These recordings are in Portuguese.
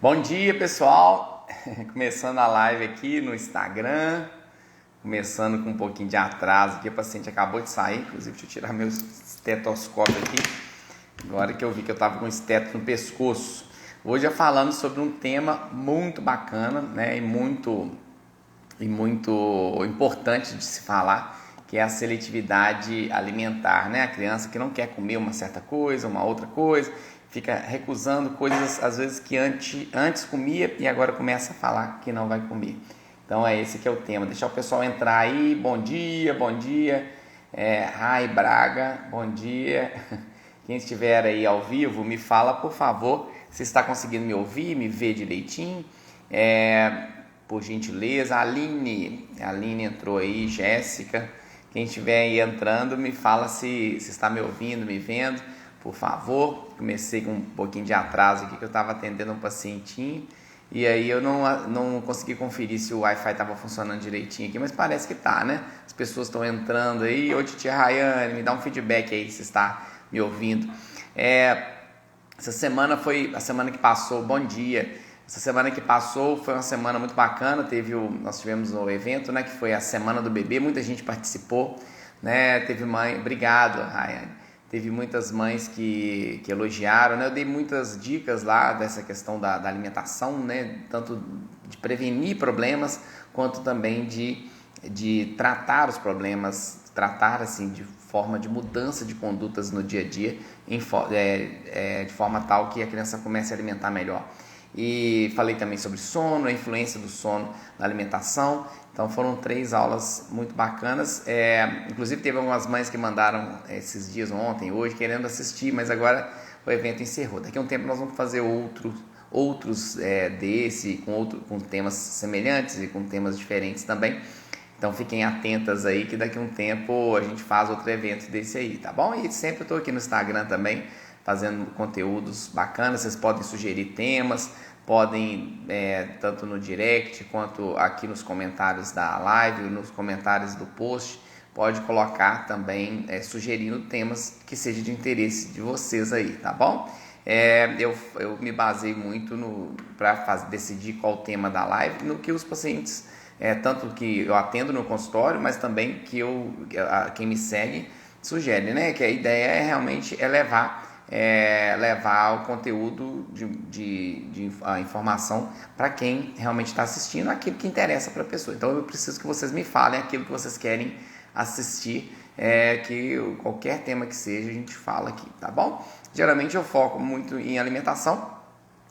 Bom dia, pessoal. Começando a live aqui no Instagram. Começando com um pouquinho de atraso aqui. A paciente acabou de sair. Inclusive, deixa eu tirar meu estetoscópio aqui. Agora que eu vi que eu estava com esteto no pescoço. Hoje é falando sobre um tema muito bacana, né? E muito importante de se falar, que é a seletividade alimentar, né? A criança que não quer comer uma certa coisa, uma outra coisa, fica recusando coisas às vezes que antes comia e agora começa a falar que não vai comer. Então é esse que é o tema. Deixar o pessoal entrar aí. Bom dia, bom dia. Rai Braga, bom dia. Quem estiver aí ao vivo, me fala, por favor, se está conseguindo me ouvir, me ver direitinho. Por gentileza. A Aline entrou aí, Jéssica. Quem estiver aí entrando, me fala se está me ouvindo, me vendo, por favor. Comecei com um pouquinho de atraso aqui, que eu estava atendendo um pacientinho, e aí eu não consegui conferir se o Wi-Fi estava funcionando direitinho aqui, mas parece que tá, né? As pessoas estão entrando aí. Oi, Titia Rayane, me dá um feedback aí se está me ouvindo. Essa semana foi a semana que passou. Bom dia. Essa semana que passou foi uma semana muito bacana. Nós tivemos um evento, né, que foi a Semana do Bebê. Muita gente participou, né? Teve mãe, obrigado, Rayane. Teve muitas mães que elogiaram, né? Eu dei muitas dicas lá dessa questão da alimentação, né? Tanto de prevenir problemas, quanto também de tratar os problemas, tratar assim de forma de mudança de condutas no dia a dia, de forma tal que a criança comece a alimentar melhor. E falei também sobre sono, a influência do sono na alimentação. Então foram 3 aulas muito bacanas. Inclusive teve algumas mães que mandaram esses dias, ontem, hoje, querendo assistir, mas agora o evento encerrou. Daqui a um tempo nós vamos fazer outros com temas semelhantes e com temas diferentes também. Então fiquem atentas aí que daqui a um tempo a gente faz outro evento desse aí, tá bom? E sempre estou aqui no Instagram também, fazendo conteúdos bacanas. Vocês podem sugerir temas, podem tanto no direct quanto aqui nos comentários da live, nos comentários do post, pode colocar também sugerindo temas que sejam de interesse de vocês aí, tá bom? Eu me basei muito para decidir qual o tema da live, no que os pacientes, tanto que eu atendo no consultório, mas também que quem me segue sugere, né? Que a ideia é realmente levar o conteúdo a informação para quem realmente está assistindo, aquilo que interessa para a pessoa. Então eu preciso que vocês me falem aquilo que vocês querem assistir, que qualquer tema que seja a gente fala aqui, tá bom? Geralmente eu foco muito em alimentação,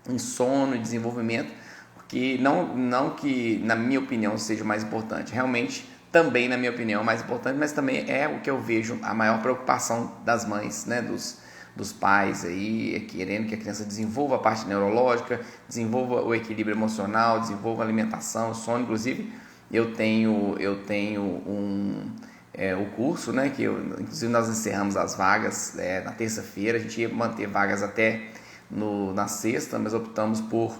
em sono e desenvolvimento, porque não que na minha opinião seja o mais importante, realmente também na minha opinião é o mais importante, mas também é o que eu vejo a maior preocupação das mães, né, dos pais aí, querendo que a criança desenvolva a parte neurológica, desenvolva o equilíbrio emocional, desenvolva a alimentação, o sono. Inclusive eu tenho o curso, né, inclusive nós encerramos as vagas na terça-feira. A gente ia manter vagas até na sexta, mas optamos por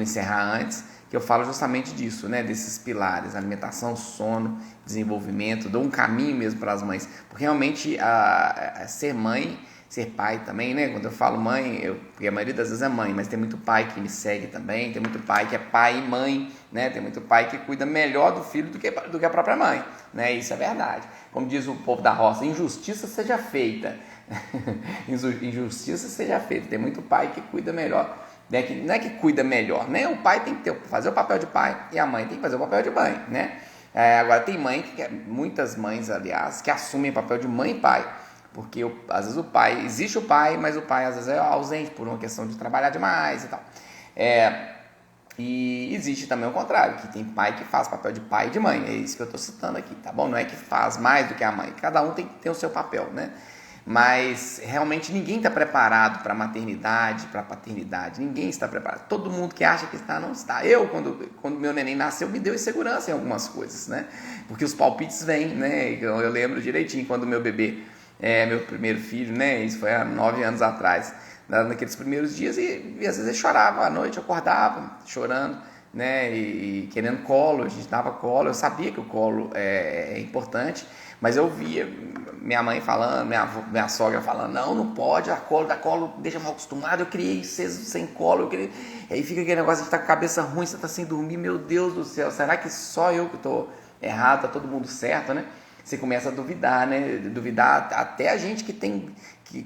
encerrar antes, que eu falo justamente disso, né, desses pilares: alimentação, sono, desenvolvimento. Dou um caminho mesmo para as mães, porque realmente ser mãe, ser pai também, né? Quando eu falo mãe, porque a maioria das vezes é mãe, mas tem muito pai que me segue também, tem muito pai que é pai e mãe, né? Tem muito pai que cuida melhor do filho do que a própria mãe, né? Isso é verdade. Como diz o povo da roça, injustiça seja feita. Injustiça seja feita. Tem muito pai que cuida melhor. Não é que cuida melhor, né? O pai tem que fazer o papel de pai e a mãe tem que fazer o papel de mãe, né? Agora tem muitas mães, aliás, que assumem o papel de mãe e pai, porque às vezes existe o pai, mas o pai às vezes é ausente por uma questão de trabalhar demais e tal. E existe também o contrário, que tem pai que faz papel de pai e de mãe. É isso que eu estou citando aqui, tá bom? Não é que faz mais do que a mãe, cada um tem que ter o seu papel, né? Mas realmente ninguém está preparado para a maternidade, para a paternidade. Ninguém está preparado. Todo mundo que acha que está, não está. Quando meu neném nasceu, me deu insegurança em algumas coisas, né? Porque os palpites vêm, né? Eu lembro direitinho quando meu bebê, meu primeiro filho, né? Isso foi há 9 anos atrás, naqueles primeiros dias, e às vezes ele chorava à noite, eu acordava chorando, né? E querendo colo. A gente dava colo. Eu sabia que o colo é importante, Mas eu via minha mãe falando, minha sogra falando, não pode, dá colo, deixa mal acostumado, eu criei vocês sem colo, aí fica aquele negócio de estar com a cabeça ruim, você está sem dormir, meu Deus do céu, será que só eu que estou errado, tá todo mundo certo, né? Você começa a duvidar, né? Duvidar até a gente que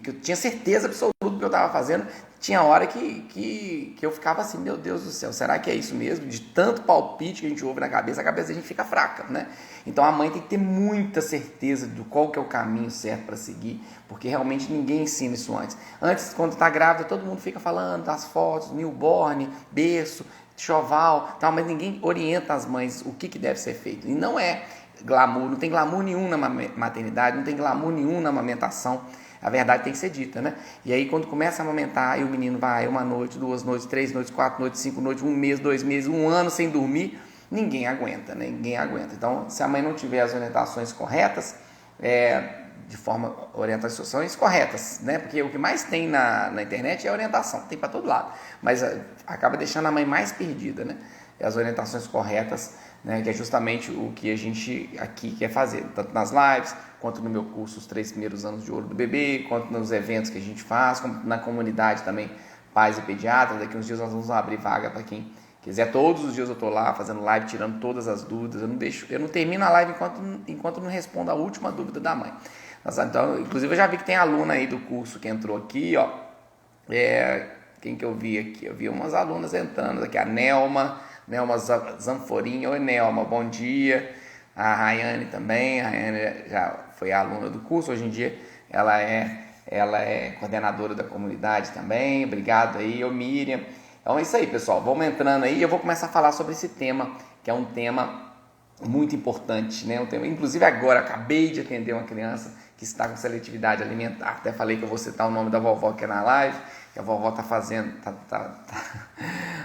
eu tinha certeza absoluta do que eu estava fazendo. Tinha hora que eu ficava assim, meu Deus do céu, será que é isso mesmo? De tanto palpite que a gente ouve na cabeça, a cabeça da gente fica fraca, né? Então a mãe tem que ter muita certeza de qual que é o caminho certo para seguir, porque realmente ninguém ensina isso antes. Antes, quando está grávida, todo mundo fica falando das fotos, newborn, berço, enxoval, tal, mas ninguém orienta as mães o que deve ser feito. E não é glamour, não tem glamour nenhum na maternidade, não tem glamour nenhum na amamentação. A verdade tem que ser dita, né? E aí quando começa a amamentar, e o menino vai uma noite, 2 noites, 3 noites, 4 noites, 5 noites, 1 mês, 2 meses, 1 ano sem dormir, ninguém aguenta, né? Ninguém aguenta. Então, se a mãe não tiver as orientações corretas, orientações corretas, né? Porque o que mais tem na internet é orientação, tem para todo lado, mas acaba deixando a mãe mais perdida, né? As orientações corretas, né? Que é justamente o que a gente aqui quer fazer, tanto nas lives, quanto no meu curso Os 3 Primeiros Anos de Ouro do Bebê, quanto nos eventos que a gente faz, como na comunidade também, pais e pediatras. Daqui uns dias nós vamos abrir vaga para quem quiser. Todos os dias eu estou lá fazendo live, tirando todas as dúvidas. Eu não termino a live enquanto não respondo a última dúvida da mãe. Então, inclusive eu já vi que tem aluna aí do curso que entrou aqui, ó. Quem que eu vi aqui? Eu vi umas alunas entrando aqui, a Nelma Zanforinha. Oi, Nelma, bom dia. A Rayane também, a Rayane já foi aluna do curso, hoje em dia ela é coordenadora da comunidade também. Obrigado aí, Miriam. Então é isso aí, pessoal, vamos entrando aí, eu vou começar a falar sobre esse tema, que é um tema muito importante, né? Inclusive agora, acabei de atender uma criança que está com seletividade alimentar. Até falei que eu vou citar o nome da vovó aqui na live, que a vovó está fazendo,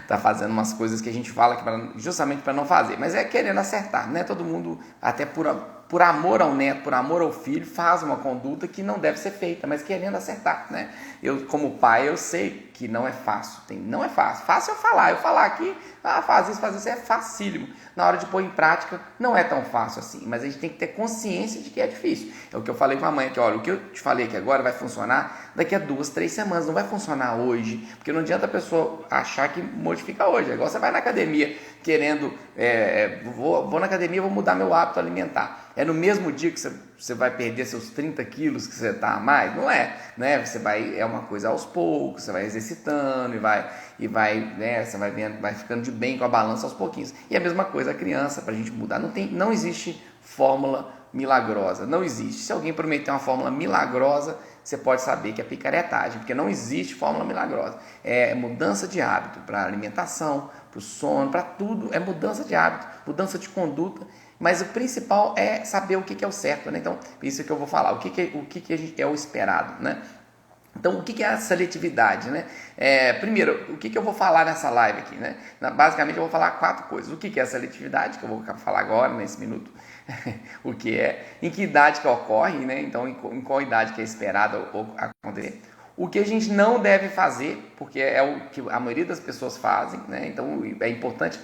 tá fazendo umas coisas que a gente fala que justamente para não fazer, mas é querendo acertar, né? Todo mundo, até por amor ao neto, por amor ao filho, faz uma conduta que não deve ser feita, mas querendo acertar, né? Eu, como pai, eu sei que não é fácil, não é fácil. Fácil eu falar aqui, faz isso, é facílimo. Na hora de pôr em prática, não é tão fácil assim, mas a gente tem que ter consciência de que é difícil. É o que eu falei com a mãe aqui, olha, o que eu te falei aqui agora vai funcionar daqui a 2, 3 semanas, não vai funcionar hoje, porque não adianta a pessoa achar que modifica hoje. É igual você vai na academia querendo, vou na academia, vou mudar meu hábito alimentar. É no mesmo dia que você vai perder seus 30 quilos que você está a mais? Não é, né? É uma coisa aos poucos, você vai exercitando e vai, né? Você vai vendo, vai ficando de bem com a balança aos pouquinhos. E a mesma coisa a criança, para a gente mudar. Não existe fórmula milagrosa, não existe. Se alguém prometer uma fórmula milagrosa, você pode saber que é picaretagem, porque não existe fórmula milagrosa. É mudança de hábito para alimentação, para o sono, para tudo. É mudança de hábito, mudança de conduta. Mas o principal é saber o que é o certo, né? Então, isso que eu vou falar. O que é o esperado, né? Então, o que é a seletividade, né? Primeiro, o que eu vou falar nessa live aqui, né? Basicamente, eu vou falar 4 coisas. O que é a seletividade, que eu vou falar agora, nesse minuto. O que é, em que idade que ocorre, né? Então, em qual idade que é esperado acontecer. O que a gente não deve fazer, porque é o que a maioria das pessoas fazem, né? Então, é importante...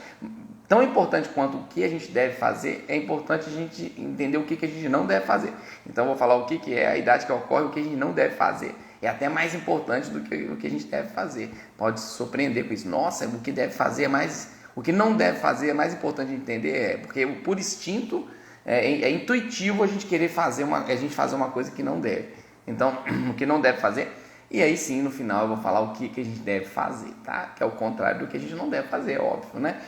Tão importante quanto o que a gente deve fazer, é importante a gente entender o que a gente não deve fazer. Então, eu vou falar o que é a idade que ocorre, o que a gente não deve fazer. É até mais importante do que o que a gente deve fazer. Pode se surpreender com isso. Nossa, o que deve fazer é mais... O que não deve fazer é mais importante de entender, porque por instinto, é intuitivo a gente querer fazer uma coisa que não deve. Então, o que não deve fazer... E aí sim, no final eu vou falar o que a gente deve fazer, tá? Que é o contrário do que a gente não deve fazer, óbvio, né?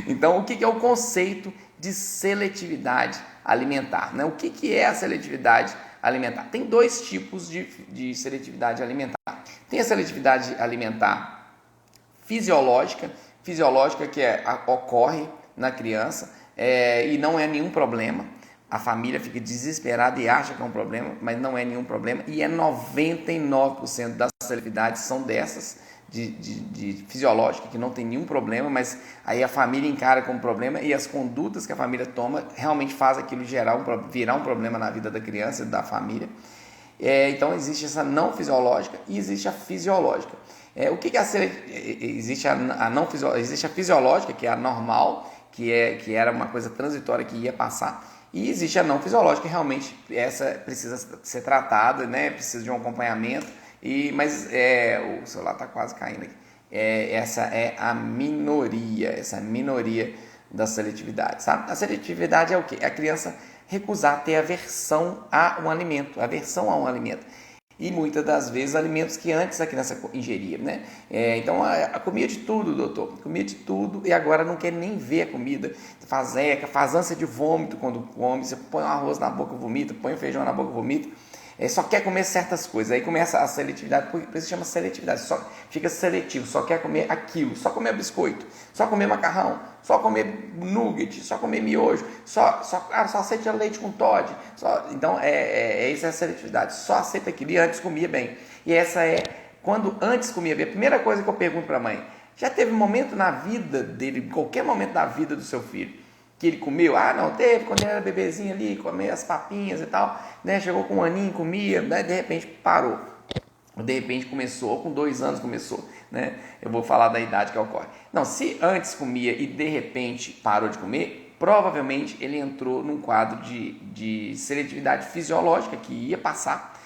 Então, o que é o conceito de seletividade alimentar, né? O que é a seletividade alimentar? Tem 2 tipos de seletividade alimentar. Tem a seletividade alimentar fisiológica que ocorre na criança e não é nenhum problema. A família fica desesperada e acha que é um problema, mas não é nenhum problema. E 99% das seletividades são dessas, de fisiológica, que não tem nenhum problema, mas aí a família encara como problema e as condutas que a família toma realmente faz aquilo virar um problema na vida da criança e da família. Então existe essa não fisiológica e existe a fisiológica. O que é existe a fisiológica, que é a normal, que era uma coisa transitória que ia passar. E existe a não fisiológica, que realmente essa precisa ser tratada, né? Precisa de um acompanhamento, mas o celular está quase caindo aqui. Essa é a minoria, da seletividade, sabe? A seletividade é o quê? É a criança recusar ter aversão a um alimento, E muitas das vezes alimentos que antes a criança ingeria, né? Então, comia de tudo, doutor. Comia de tudo e agora não quer nem ver a comida. Faz ânsia de vômito quando come. Você põe o arroz na boca, vomita. Põe o feijão na boca, vomita. Só quer comer certas coisas. Aí começa a seletividade, por isso chama seletividade. Fica seletivo, só quer comer aquilo. Só comer biscoito, só comer macarrão, só comer nugget, só comer miojo, só aceita leite com Toddy. Então, essa é a seletividade. Só aceita aquilo e antes comia bem. E essa quando antes comia bem, a primeira coisa que eu pergunto para a mãe, já teve um momento na vida dele, qualquer momento da vida do seu filho, que ele comeu? Não, teve, quando ele era bebezinho ali, comia as papinhas e tal, né? Chegou com um aninho, comia, né? De repente parou. De repente começou, ou com 2 anos começou, né? Eu vou falar da idade que ocorre. Não, se antes comia e de repente parou de comer, provavelmente ele entrou num quadro de seletividade fisiológica que ia passar,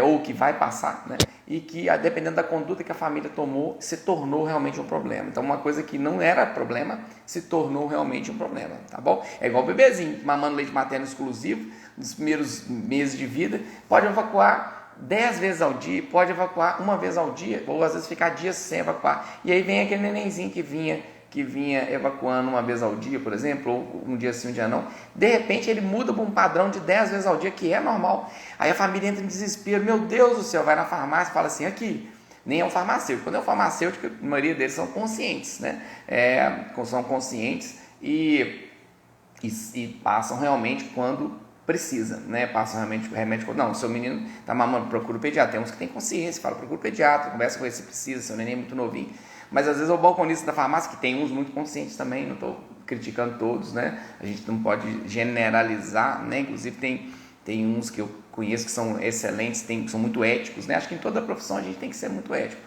ou que vai passar, né? E que, dependendo da conduta que a família tomou, se tornou realmente um problema. Então, uma coisa que não era problema, se tornou realmente um problema, tá bom? É igual o bebezinho, mamando leite materno exclusivo, nos primeiros meses de vida, pode evacuar 10 vezes ao dia, pode evacuar 1 vez ao dia, ou às vezes ficar dias sem evacuar. E aí vem aquele nenenzinho que vinha evacuando 1 vez ao dia, por exemplo, ou um dia sim, um dia não. De repente ele muda para um padrão de 10 vezes ao dia, que é normal. Aí a família entra em desespero, meu Deus do céu, vai na farmácia e fala assim, aqui, nem é um farmacêutico. Quando é um farmacêutico, a maioria deles são conscientes, né? São conscientes e passam realmente quando precisa, né? Passam realmente o remédio. Não, seu menino está mamando, procura o pediatra. Tem uns que tem consciência, fala, procura o pediatra, conversa com ele se precisa, seu neném é muito novinho. Mas às vezes o balconista da farmácia, que tem uns muito conscientes também, não estou criticando todos, né? A gente não pode generalizar, né? Inclusive tem uns que eu conheço que são excelentes, são muito éticos, né? Acho que em toda profissão a gente tem que ser muito ético.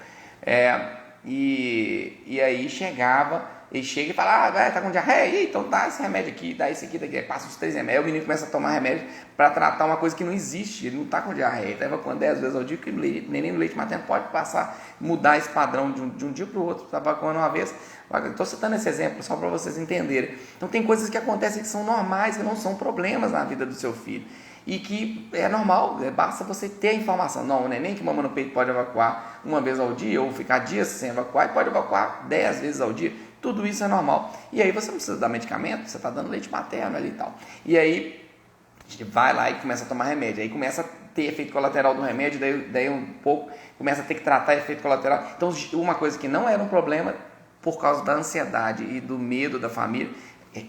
E aí ele chega e fala, tá com diarreia? Então dá esse remédio aqui, dá esse aqui, daqui, passa os 3 remédios. Aí o menino começa a tomar remédio para tratar uma coisa que não existe, ele não está com diarreia, ele está evacuando 10 vezes ao dia, que o neném no leite materno pode mudar esse padrão de um dia para o outro, está evacuando 1 vez. Estou citando esse exemplo só para vocês entenderem. Então tem coisas que acontecem que são normais, que não são problemas na vida do seu filho. E que é normal, basta você ter a informação. Não, o neném que mama no peito pode evacuar 1 vez ao dia, ou ficar dias sem evacuar, e pode evacuar 10 vezes ao dia. Tudo isso é normal. E aí você não precisa dar medicamento, você está dando leite materno ali e tal. E aí a gente vai lá e começa a tomar remédio. Aí começa a ter efeito colateral do remédio, daí um pouco começa a ter que tratar efeito colateral. Então, uma coisa que não era um problema, por causa da ansiedade e do medo da família,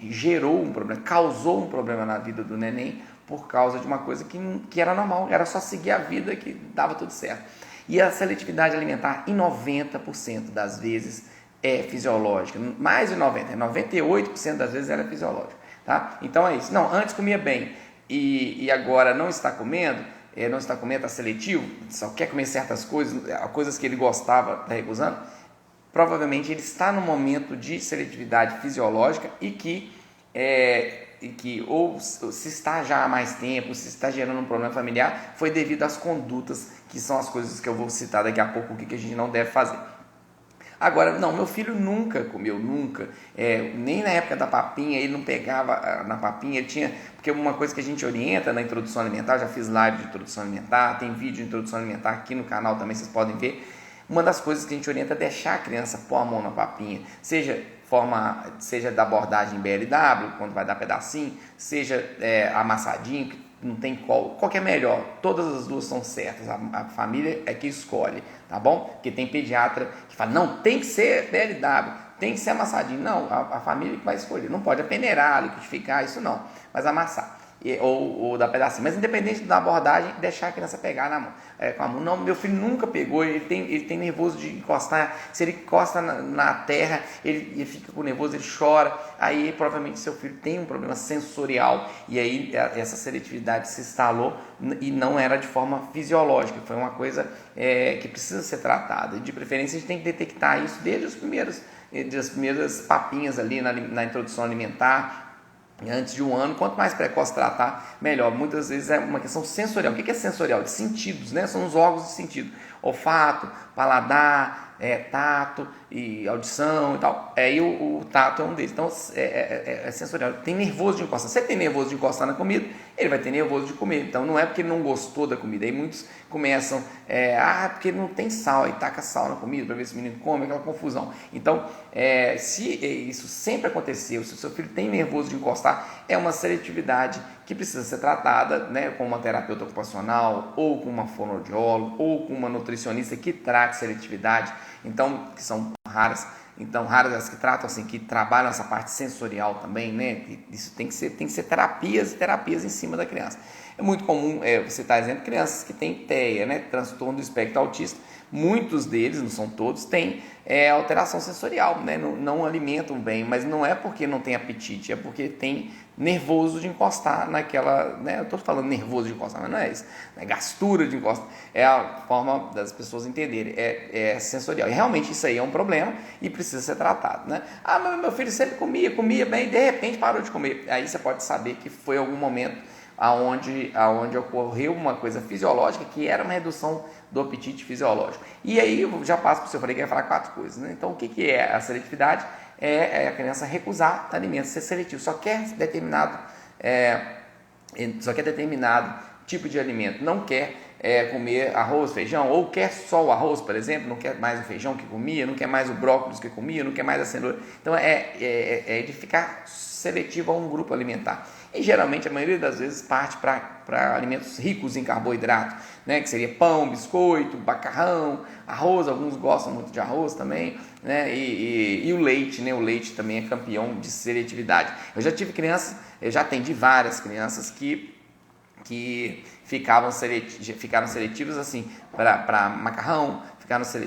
gerou um problema, causou um problema na vida do neném, por causa de uma coisa que era normal, era só seguir a vida que dava tudo certo. E a seletividade alimentar, em 90% das vezes, é fisiológica. Mais de 90%, 98% das vezes ela é fisiológica. Tá? Então é isso. Não, antes comia bem e agora não está comendo, está seletivo, só quer comer certas coisas que ele gostava, está recusando. Provavelmente ele está no momento de seletividade fisiológica e que ou se está já há mais tempo, se está gerando um problema familiar, foi devido às condutas, que são as coisas que eu vou citar daqui a pouco, o que a gente não deve fazer. Agora, não, meu filho nunca comeu, nem na época da papinha, ele não pegava na papinha, ele tinha, porque uma coisa que a gente orienta na introdução alimentar, já fiz live de introdução alimentar, tem vídeo de introdução alimentar aqui no canal também, vocês podem ver. Uma das coisas que a gente orienta é deixar a criança pôr a mão na papinha, seja da abordagem BLW, quando vai dar pedacinho, seja amassadinho, que não tem qual que é melhor, todas as duas são certas, a família é que escolhe, tá bom? Porque tem pediatra que fala, não, tem que ser BLW, tem que ser amassadinho, não, a família que vai escolher, não pode peneirar, liquidificar, isso não, mas amassar. Ou dar pedacinho, mas independente da abordagem, deixar a criança pegar na mão, com a mão. Não, meu filho nunca pegou, ele tem nervoso de encostar, se ele encosta na terra, ele fica com nervoso, ele chora, aí provavelmente seu filho tem um problema sensorial, e aí essa seletividade se instalou e não era de forma fisiológica, foi uma coisa que precisa ser tratada, de preferência a gente tem que detectar isso desde as primeiras papinhas ali na introdução alimentar, antes de 1 ano, quanto mais precoce tratar, melhor. Muitas vezes é uma questão sensorial. O que é sensorial? De sentidos, né? São os órgãos de sentido. Olfato, paladar, tato e audição e tal. Aí o tato é um deles. Então é sensorial. Tem nervoso de encostar. Se ele tem nervoso de encostar na comida, ele vai ter nervoso de comer. Então não é porque ele não gostou da comida. Aí muitos começam, porque não tem sal, aí taca sal na comida para ver se o menino come, aquela confusão. Então, se isso sempre aconteceu, se o seu filho tem nervoso de encostar, é uma seletividade que precisa ser tratada, né, com uma terapeuta ocupacional, ou com uma fonoaudióloga, ou com uma nutricionista que trate seletividade, então, que são raras. Então, raras as que tratam assim, que trabalham essa parte sensorial também, né? Isso tem que ser terapias em cima da criança. É muito comum, você está dizendo, crianças que têm TEA, né? Transtorno do espectro autista. Muitos deles, não são todos, têm alteração sensorial, né? Não alimentam bem, mas não é porque não tem apetite, é porque tem nervoso de encostar naquela, né? Eu estou falando nervoso de encostar, mas não é isso, é gastura de encostar, é a forma das pessoas entenderem, é sensorial, e realmente isso aí é um problema e precisa ser tratado, né? Mas meu filho sempre comia bem e de repente parou de comer. Aí você pode saber que foi algum momento aonde ocorreu uma coisa fisiológica que era uma redução do apetite fisiológico. E aí eu já passo para o senhor, falei que ia falar 4 coisas, né? Então o que é a seletividade? É a criança recusar alimentos, ser seletivo, só quer determinado tipo de alimento, não quer comer arroz, feijão, ou quer só o arroz, por exemplo, não quer mais o feijão que comia, não quer mais o brócolis que comia, não quer mais a cenoura. Então é de ficar seletivo a um grupo alimentar. E geralmente a maioria das vezes parte para alimentos ricos em carboidrato, né, que seria pão, biscoito, macarrão, arroz, alguns gostam muito de arroz também, né, e o leite, né, o leite também é campeão de seletividade. Eu já atendi várias crianças que ficaram seletivas assim para macarrão,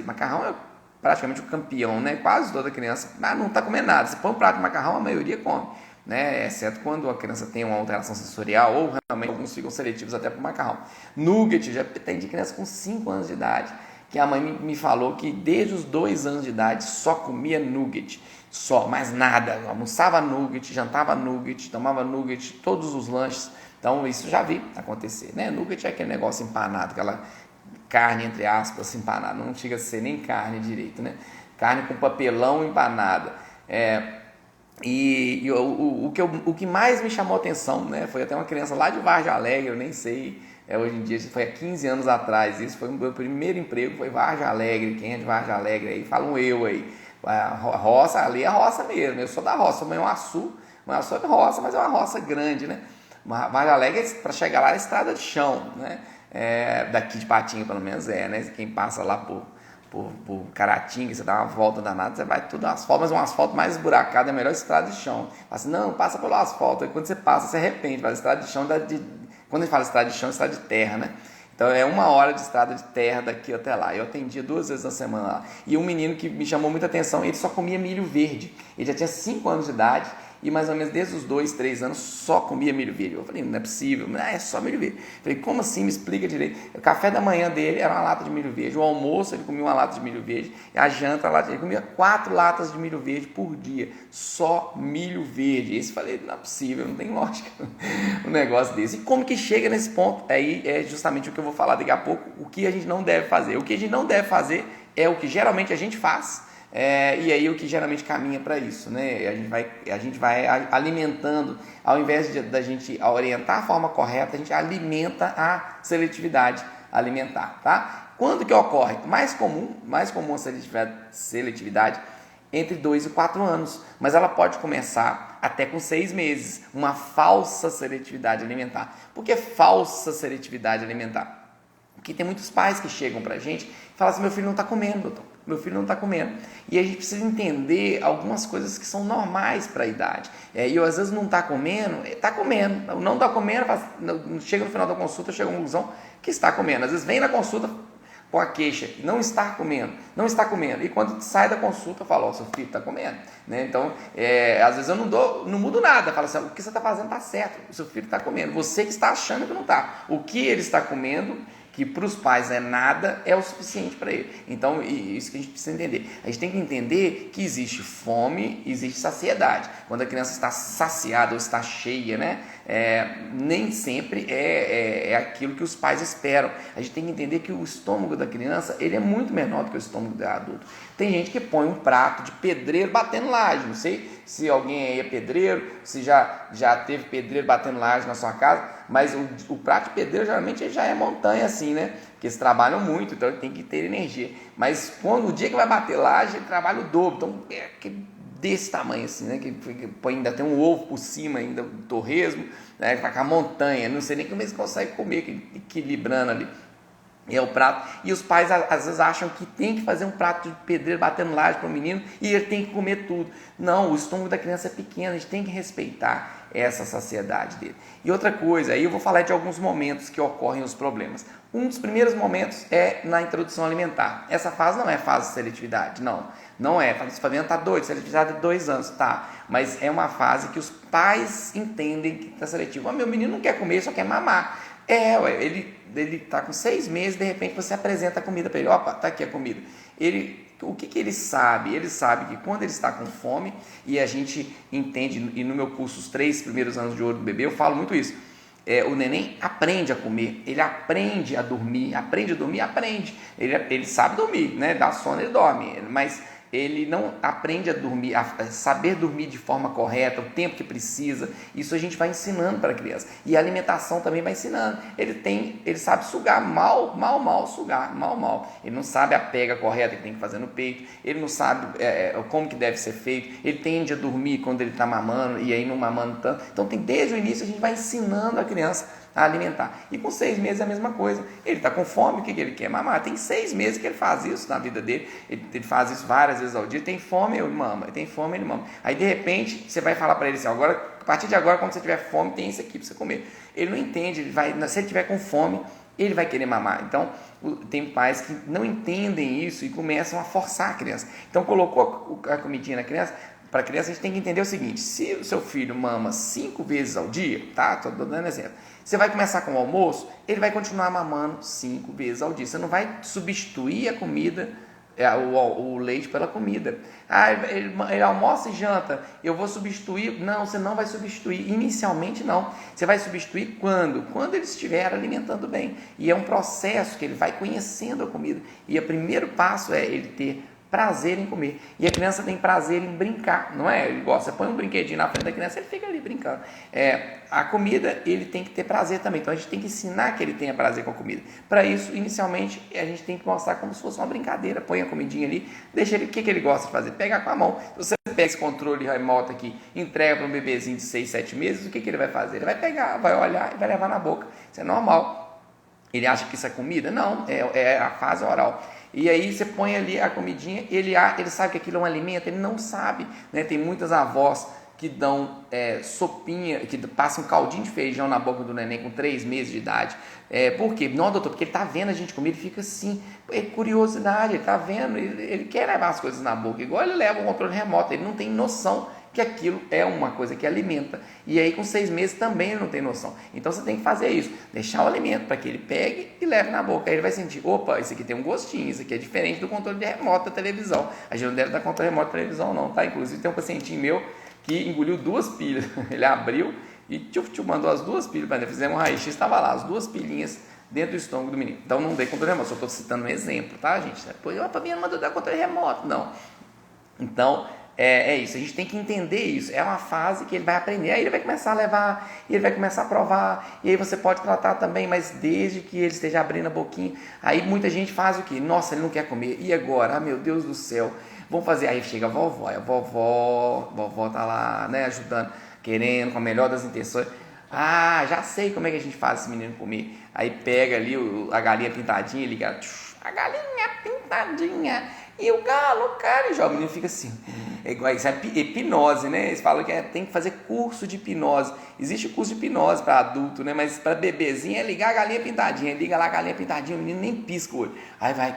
macarrão é praticamente o campeão, né? Quase toda criança não está comendo nada. Se põe um prato de macarrão, a maioria come, né? Exceto quando a criança tem uma alteração sensorial ou realmente alguns ficam seletivos até para o macarrão. Nugget, já tem de criança com 5 anos de idade, que a mãe me falou que desde os 2 anos de idade só comia nugget, só, mais nada, almoçava nugget, jantava nugget, tomava nugget, todos os lanches. Então isso já vi acontecer, né? Nugget é aquele negócio empanado, aquela carne entre aspas empanada, não chega a ser nem carne direito, né? Carne com papelão empanada. O que mais me chamou a atenção, né, foi até uma criança lá de Vargem Alegre, eu nem sei, hoje em dia, isso foi há 15 anos atrás, isso foi o meu primeiro emprego, foi Vargem Alegre. Quem é de Vargem Alegre aí, fala um eu aí, a roça, ali é a roça mesmo, eu sou da roça, sou Manhuaçu é roça, mas é uma roça grande, né? Vargem Alegre, para chegar lá é estrada de chão, né? Daqui de Patinga pelo menos né? Quem passa lá por Caratinga, você dá uma volta danada, você vai tudo asfalto, mas um asfalto mais esburacado é a melhor estrada de chão. Fala assim, não, passa pelo asfalto, aí quando você passa, você arrepende, fala estrada de chão, quando a gente fala estrada de chão, é estrada de terra, né? Então é 1 hora de estrada de terra daqui até lá. Eu atendia 2 vezes na semana lá. E um menino que me chamou muita atenção, ele só comia milho verde. Ele já tinha 5 anos de idade e mais ou menos desde os 2, 3 anos só comia milho verde. Eu falei, não é possível, é só milho verde. Eu falei, como assim? Me explica direito. O café da manhã dele era uma lata de milho verde, o almoço ele comia uma lata de milho verde, e a janta ele comia 4 latas de milho verde por dia, só milho verde. E eu falei, não é possível, não tem lógica um negócio desse. E como que chega nesse ponto? Aí é justamente o que eu vou falar daqui a pouco, o que a gente não deve fazer. O que a gente não deve fazer é o que geralmente a gente faz, e aí o que geralmente caminha para isso, né? A gente vai alimentando, ao invés da gente orientar a forma correta, a gente alimenta a seletividade alimentar, tá? Quando que ocorre? Mais comum a seletividade entre 2 e 4 anos, mas ela pode começar até com 6 meses, uma falsa seletividade alimentar. Por que falsa seletividade alimentar? Porque tem muitos pais que chegam pra gente e falam assim, meu filho não está comendo, doutor, meu filho não está comendo. E a gente precisa entender algumas coisas que são normais para a idade. E eu às vezes não está comendo, não está comendo, chega no final da consulta, chega a uma conclusão que está comendo. Às vezes vem na consulta com a queixa, não está comendo. E quando sai da consulta, eu falo, seu filho está comendo. Né? Então, às vezes eu não mudo nada. Eu falo assim, o que você está fazendo está certo, o seu filho está comendo. Você que está achando que não está. O que ele está comendo que para os pais é nada, é o suficiente para ele. Então, isso que a gente precisa entender. A gente tem que entender que existe fome, existe saciedade. Quando a criança está saciada ou está cheia, né? Nem sempre é aquilo que os pais esperam. A gente tem que entender que o estômago da criança ele é muito menor do que o estômago do adulto. Tem gente que põe um prato de pedreiro batendo laje. Não sei se alguém aí é pedreiro, se já teve pedreiro batendo laje na sua casa, mas o prato de pedreiro geralmente já é montanha assim, né? Porque eles trabalham muito, então ele tem que ter energia. Mas quando o dia que vai bater laje, ele trabalha o dobro. Então desse tamanho assim, né? Que ainda tem um ovo por cima, ainda um torresmo, né? Com a montanha, não sei nem como eles conseguem comer, equilibrando ali. É o prato, e os pais às vezes acham que tem que fazer um prato de pedreiro batendo laje para o menino e ele tem que comer tudo. Não, o estômago da criança é pequeno, a gente tem que respeitar essa saciedade dele. E outra coisa, aí eu vou falar de alguns momentos que ocorrem os problemas. Um dos primeiros momentos é na introdução alimentar. Essa fase não é fase de seletividade, não é. Você está vendo, está doido, seletividade de 2 anos, tá. Mas é uma fase que os pais entendem que está seletivo. Meu menino não quer comer, só quer mamar. Ele está com 6 meses, de repente você apresenta a comida para ele. Opa, está aqui a comida. O que ele sabe? Ele sabe que quando ele está com fome, e a gente entende, e no meu curso, os 3 primeiros anos de ouro do bebê, eu falo muito isso. O neném aprende a comer, ele aprende a dormir, aprende. Ele sabe dormir, né? Dá sono, ele dorme, mas ele não aprende a dormir, a saber dormir de forma correta, o tempo que precisa. Isso a gente vai ensinando para a criança. E a alimentação também vai ensinando. Ele sabe sugar, mal sugar. Ele não sabe a pega correta que tem que fazer no peito, ele não sabe como que deve ser feito, ele tende a dormir quando ele está mamando, e aí não mamando tanto. Então, desde o início a gente vai ensinando a criança a alimentar. E com 6 meses é a mesma coisa. Ele está com fome, o que ele quer? Mamar. Tem 6 meses que ele faz isso na vida dele. Ele faz isso várias vezes ao dia. Tem fome, ele mama. Tem fome, ele mama. Aí, de repente, você vai falar para ele assim, agora, a partir de agora, quando você tiver fome, tem isso aqui para você comer. Ele não entende. Se ele tiver com fome, ele vai querer mamar. Então, tem pais que não entendem isso e começam a forçar a criança. Então, colocou a comidinha na criança. Para a criança, a gente tem que entender o seguinte: se o seu filho mama 5 vezes ao dia, tá? Estou dando exemplo. Você vai começar com o almoço, ele vai continuar mamando 5 vezes ao dia. Você não vai substituir a comida, o leite pela comida. Ele almoça e janta, eu vou substituir. Não, você não vai substituir. Inicialmente não. Você vai substituir quando? Quando ele estiver alimentando bem. E é um processo que ele vai conhecendo a comida. E o primeiro passo é ele ter prazer em comer. E a criança tem prazer em brincar, não é? Ele gosta, você põe um brinquedinho na frente da criança, ele fica ali brincando. A comida, ele tem que ter prazer também. Então a gente tem que ensinar que ele tenha prazer com a comida. Para isso, inicialmente, a gente tem que mostrar como se fosse uma brincadeira. Põe a comidinha ali, deixa ele, o que ele gosta de fazer? Pegar com a mão. Se você pega esse controle remoto aqui, entrega para um bebezinho de 6, 7 meses, o que ele vai fazer? Ele vai pegar, vai olhar e vai levar na boca. Isso é normal. Ele acha que isso é comida? Não, é a fase oral. E aí você põe ali a comidinha, ele sabe que aquilo é um alimento, ele não sabe, né? Tem muitas avós que dão sopinha, que passam um caldinho de feijão na boca do neném com 3 meses de idade. Por quê? Não, doutor, porque ele está vendo a gente comer, ele fica assim, curiosidade, ele está vendo, ele quer levar as coisas na boca, igual ele leva o controle remoto, ele não tem noção que aquilo é uma coisa que alimenta. E aí com 6 meses também ele não tem noção. Então você tem que fazer isso, deixar o alimento para que ele pegue e leve na boca. Aí ele vai sentir, opa, isso aqui tem um gostinho, isso aqui é diferente do controle de remoto da televisão. A gente não deve dar controle remoto da televisão não, tá? Inclusive tem um pacientinho meu que engoliu 2 pilhas. Ele abriu e mandou as 2 pilhas para ele. Fizemos um raio-x, estava lá, as 2 pilhinhas dentro do estômago do menino. Então não dei controle remoto, só estou citando um exemplo, tá, gente? Depois, opa, minha mandou dar controle remoto. Não. Então, é isso, a gente tem que entender isso. É uma fase que ele vai aprender, aí ele vai começar a levar, e ele vai começar a provar, e aí você pode tratar também, mas desde que ele esteja abrindo a boquinha. Aí muita gente faz o quê? Nossa, ele não quer comer, e agora? Ah, meu Deus do céu, vamos fazer. Aí chega a vovó, e a vovó tá lá, né, ajudando, querendo, com a melhor das intenções. Ah, já sei como é que a gente faz esse menino comer. Aí pega ali a galinha pintadinha, liga, a galinha pintadinha, e o galo, cara, e joga. O menino fica assim, isso é hipnose, né? Eles falam que tem que fazer curso de hipnose. Existe curso de hipnose para adulto, né? Mas para bebezinho é ligar a galinha pintadinha. Liga lá a galinha pintadinha, o menino nem pisca o olho. Aí vai,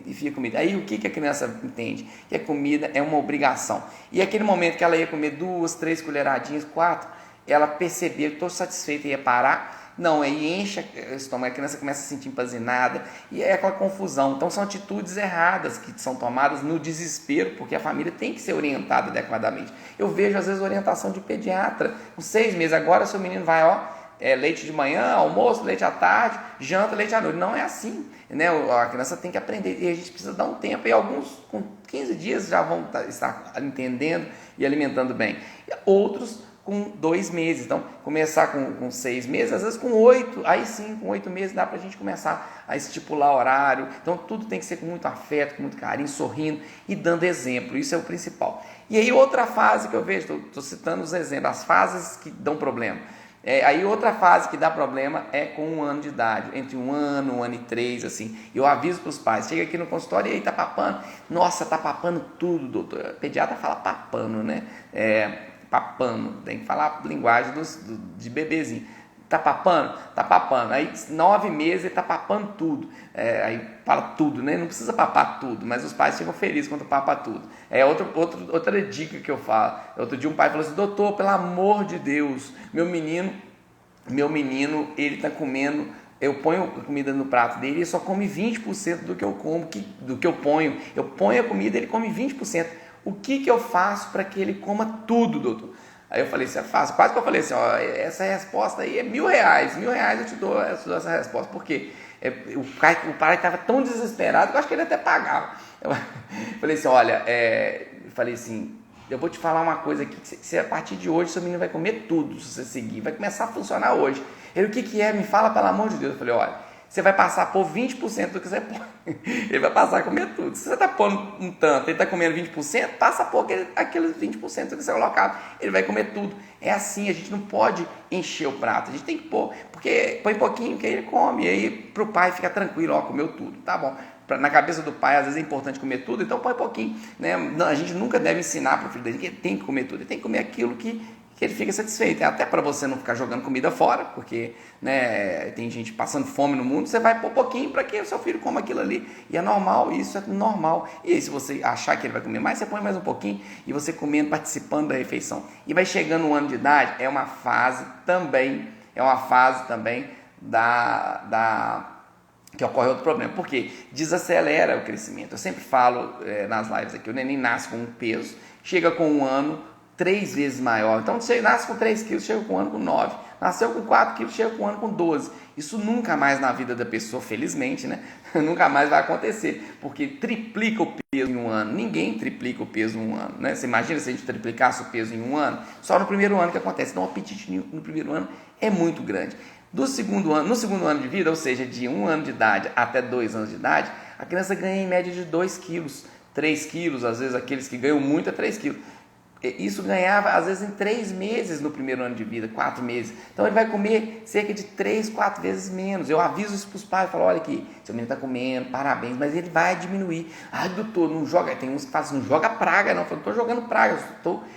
enfia comida. Aí o que a criança entende? Que a comida é uma obrigação. E aquele momento que ela ia comer 2, 3 colheradinhas, 4, ela percebia que estou satisfeita e ia parar. Não, aí enche o estômago, a criança começa a se sentir empazinada e é aquela confusão. Então são atitudes erradas que são tomadas no desespero, porque a família tem que ser orientada adequadamente. Eu vejo às vezes orientação de pediatra, com 6 meses, agora seu menino vai, leite de manhã, almoço, leite à tarde, janta, leite à noite. Não é assim, né? A criança tem que aprender e a gente precisa dar um tempo. E alguns com 15 dias já vão estar entendendo e alimentando bem. E outros com 2 meses. Então, começar com 6 meses, às vezes com 8. Aí sim, com 8 meses dá para a gente começar a estipular horário. Então, tudo tem que ser com muito afeto, com muito carinho, sorrindo e dando exemplo. Isso é o principal. E aí, outra fase que eu vejo, estou citando os exemplos, as fases que dão problema. Aí outra fase que dá problema é com 1 ano de idade, entre 1 ano e 3, assim. Eu aviso para os pais, chega aqui no consultório e aí tá papando. Nossa, tá papando tudo, doutor. O pediatra fala papando, né? Papando, tem que falar a linguagem de bebezinho. Tá papando? Tá papando. Aí 9 meses ele tá papando tudo. Aí fala tudo, né? Não precisa papar tudo, mas os pais ficam felizes quando papa tudo. Outra dica que eu falo. Outro dia um pai falou assim: doutor, pelo amor de Deus, meu menino, ele tá comendo. Eu ponho a comida no prato dele e ele só come 20% do que eu como, do que eu ponho. Eu ponho a comida e ele come 20%. O que eu faço para que ele coma tudo, doutor? Aí eu falei, isso é fácil. Quase que eu falei assim, essa resposta aí é R$1.000. R$1.000 eu te dou essa resposta. Por quê? O pai estava tão desesperado que eu acho que ele até pagava. Eu falei assim, eu vou te falar uma coisa aqui, que a partir de hoje seu menino vai comer tudo, se você seguir, vai começar a funcionar hoje. Ele, o que é? Me fala, pelo amor de Deus. Eu falei, olha, você vai passar a pôr 20% do que você põe. Ele vai passar a comer tudo. Se você está pondo um tanto, ele está comendo 20%, passa a pôr aqueles 20% que você colocado. Ele vai comer tudo. É assim, a gente não pode encher o prato. A gente tem que pôr, porque põe pouquinho que aí ele come. E aí para o pai fica tranquilo, comeu tudo. Tá bom. Na cabeça do pai, às vezes é importante comer tudo, então põe pouquinho. Né? Não, a gente nunca deve ensinar para o filho dele que ele tem que comer tudo. Ele tem que comer aquilo que ele fica satisfeito. É até para você não ficar jogando comida fora, porque, né, tem gente passando fome no mundo, você vai pôr pouquinho para que o seu filho coma aquilo ali. E é normal, isso é normal. E aí, se você achar que ele vai comer mais, você põe mais um pouquinho e você comendo, participando da refeição. E vai chegando 1 ano de idade, é uma fase também que ocorre outro problema, porque desacelera o crescimento. Eu sempre falo nas lives aqui, o neném nasce com um peso, chega com 1 ano, 3 vezes maior. Então, você nasce com 3 quilos, chega com 1 ano com 9. Nasceu com 4 quilos, chega com 1 ano com 12. Isso nunca mais na vida da pessoa, felizmente, né? Nunca mais vai acontecer, porque triplica o peso em 1 ano. Ninguém triplica o peso em 1 ano, né? Você imagina se a gente triplicasse o peso em 1 ano? Só no primeiro ano que acontece. Então, o apetite no primeiro ano é muito grande. No segundo ano de vida, ou seja, de 1 ano de idade até 2 anos de idade, a criança ganha em média de 2 quilos, 3 quilos, às vezes aqueles que ganham muito é 3 quilos. Isso ganhava, às vezes, em 3 meses no primeiro ano de vida, 4 meses. Então, ele vai comer cerca de 3, 4 vezes menos. Eu aviso isso para os pais, falo, olha aqui, seu menino está comendo, parabéns, mas ele vai diminuir. Ah, doutor, não joga, tem uns que falam assim, não joga praga não. Eu falo, estou jogando praga,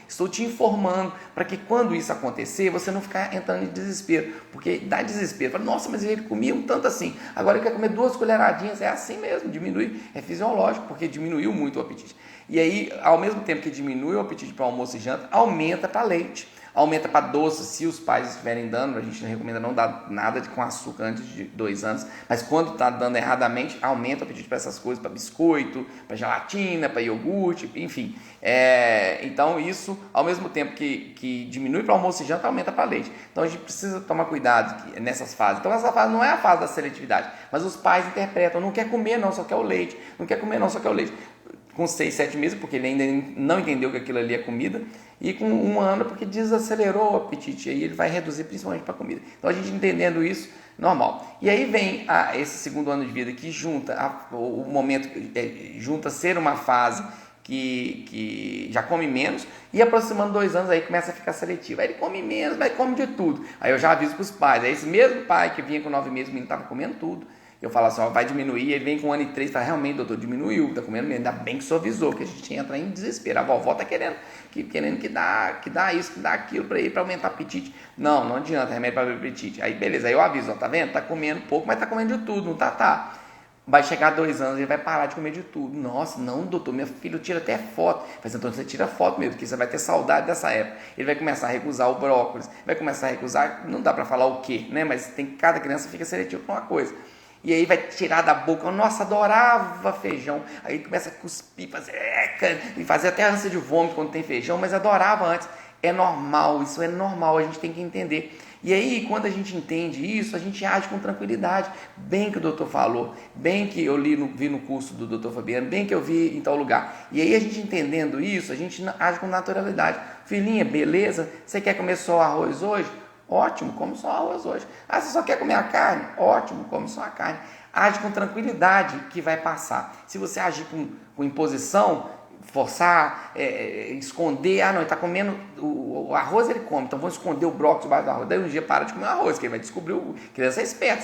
estou te informando, para que quando isso acontecer, você não ficar entrando em desespero, porque dá desespero. Fala, nossa, mas ele comia um tanto assim, agora ele quer comer 2 colheradinhas, é assim mesmo, diminui, é fisiológico, porque diminuiu muito o apetite. E aí, ao mesmo tempo que diminui o apetite para almoço e janta, aumenta para leite, aumenta para doce, se os pais estiverem dando. A gente não recomenda não dar nada com açúcar antes de 2 anos, mas quando está dando erradamente, aumenta o apetite para essas coisas, para biscoito, para gelatina, para iogurte, enfim. Então, isso, ao mesmo tempo que diminui para almoço e janta, aumenta para leite. Então, a gente precisa tomar cuidado nessas fases. Então, essa fase não é a fase da seletividade, mas os pais interpretam, não quer comer não, só quer o leite, não quer comer não, só quer o leite. Com 6, 7 meses, porque ele ainda não entendeu que aquilo ali é comida, e com 1 ano, porque desacelerou o apetite, e aí ele vai reduzir principalmente para a comida. Então, a gente entendendo isso, normal. E aí vem esse segundo ano de vida, que junta o momento, junta ser uma fase que já come menos, e aproximando 2 anos, aí começa a ficar seletivo. Aí ele come menos, mas come de tudo. Aí eu já aviso para os pais, aí esse mesmo pai que vinha com 9 meses, o menino estava comendo tudo, eu falo assim, vai diminuir, ele vem com 1 ano e 3, fala, realmente, doutor, diminuiu, está comendo menos, ainda bem que o senhor avisou, que a gente entra em desespero, a vovó está querendo que dá isso, que dá aquilo para ele, para aumentar o apetite. Não adianta, remédio para o apetite. Aí beleza, aí eu aviso, tá vendo? Está comendo pouco, mas está comendo de tudo, não tá? Vai chegar a 2 anos, ele vai parar de comer de tudo. Nossa, não, doutor, meu filho tira até foto. Mas então você tira foto mesmo, porque você vai ter saudade dessa época. Ele vai começar a recusar o brócolis, vai começar a recusar, não dá para falar o quê, né? Mas cada criança fica seletiva com uma coisa. E aí vai tirar da boca, nossa, adorava feijão. Aí começa a cuspir, fazer até ânsia de vômito quando tem feijão, mas adorava antes. É normal, isso é normal, a gente tem que entender. E aí, quando a gente entende isso, a gente age com tranquilidade. Bem que o doutor falou, bem que eu vi no curso do doutor Fabiano, bem que eu vi em tal lugar. E aí, a gente entendendo isso, a gente age com naturalidade. Filhinha, beleza? Você quer comer só arroz hoje? Ótimo, come só arroz hoje. Ah, você só quer comer a carne? Ótimo, come só a carne. Age com tranquilidade que vai passar. Se você agir com imposição, forçar, esconder, não, ele está comendo o arroz, ele come, então vou esconder o brócolis debaixo do arroz. Daí um dia para de comer o arroz, que ele vai descobrir, criança é esperta,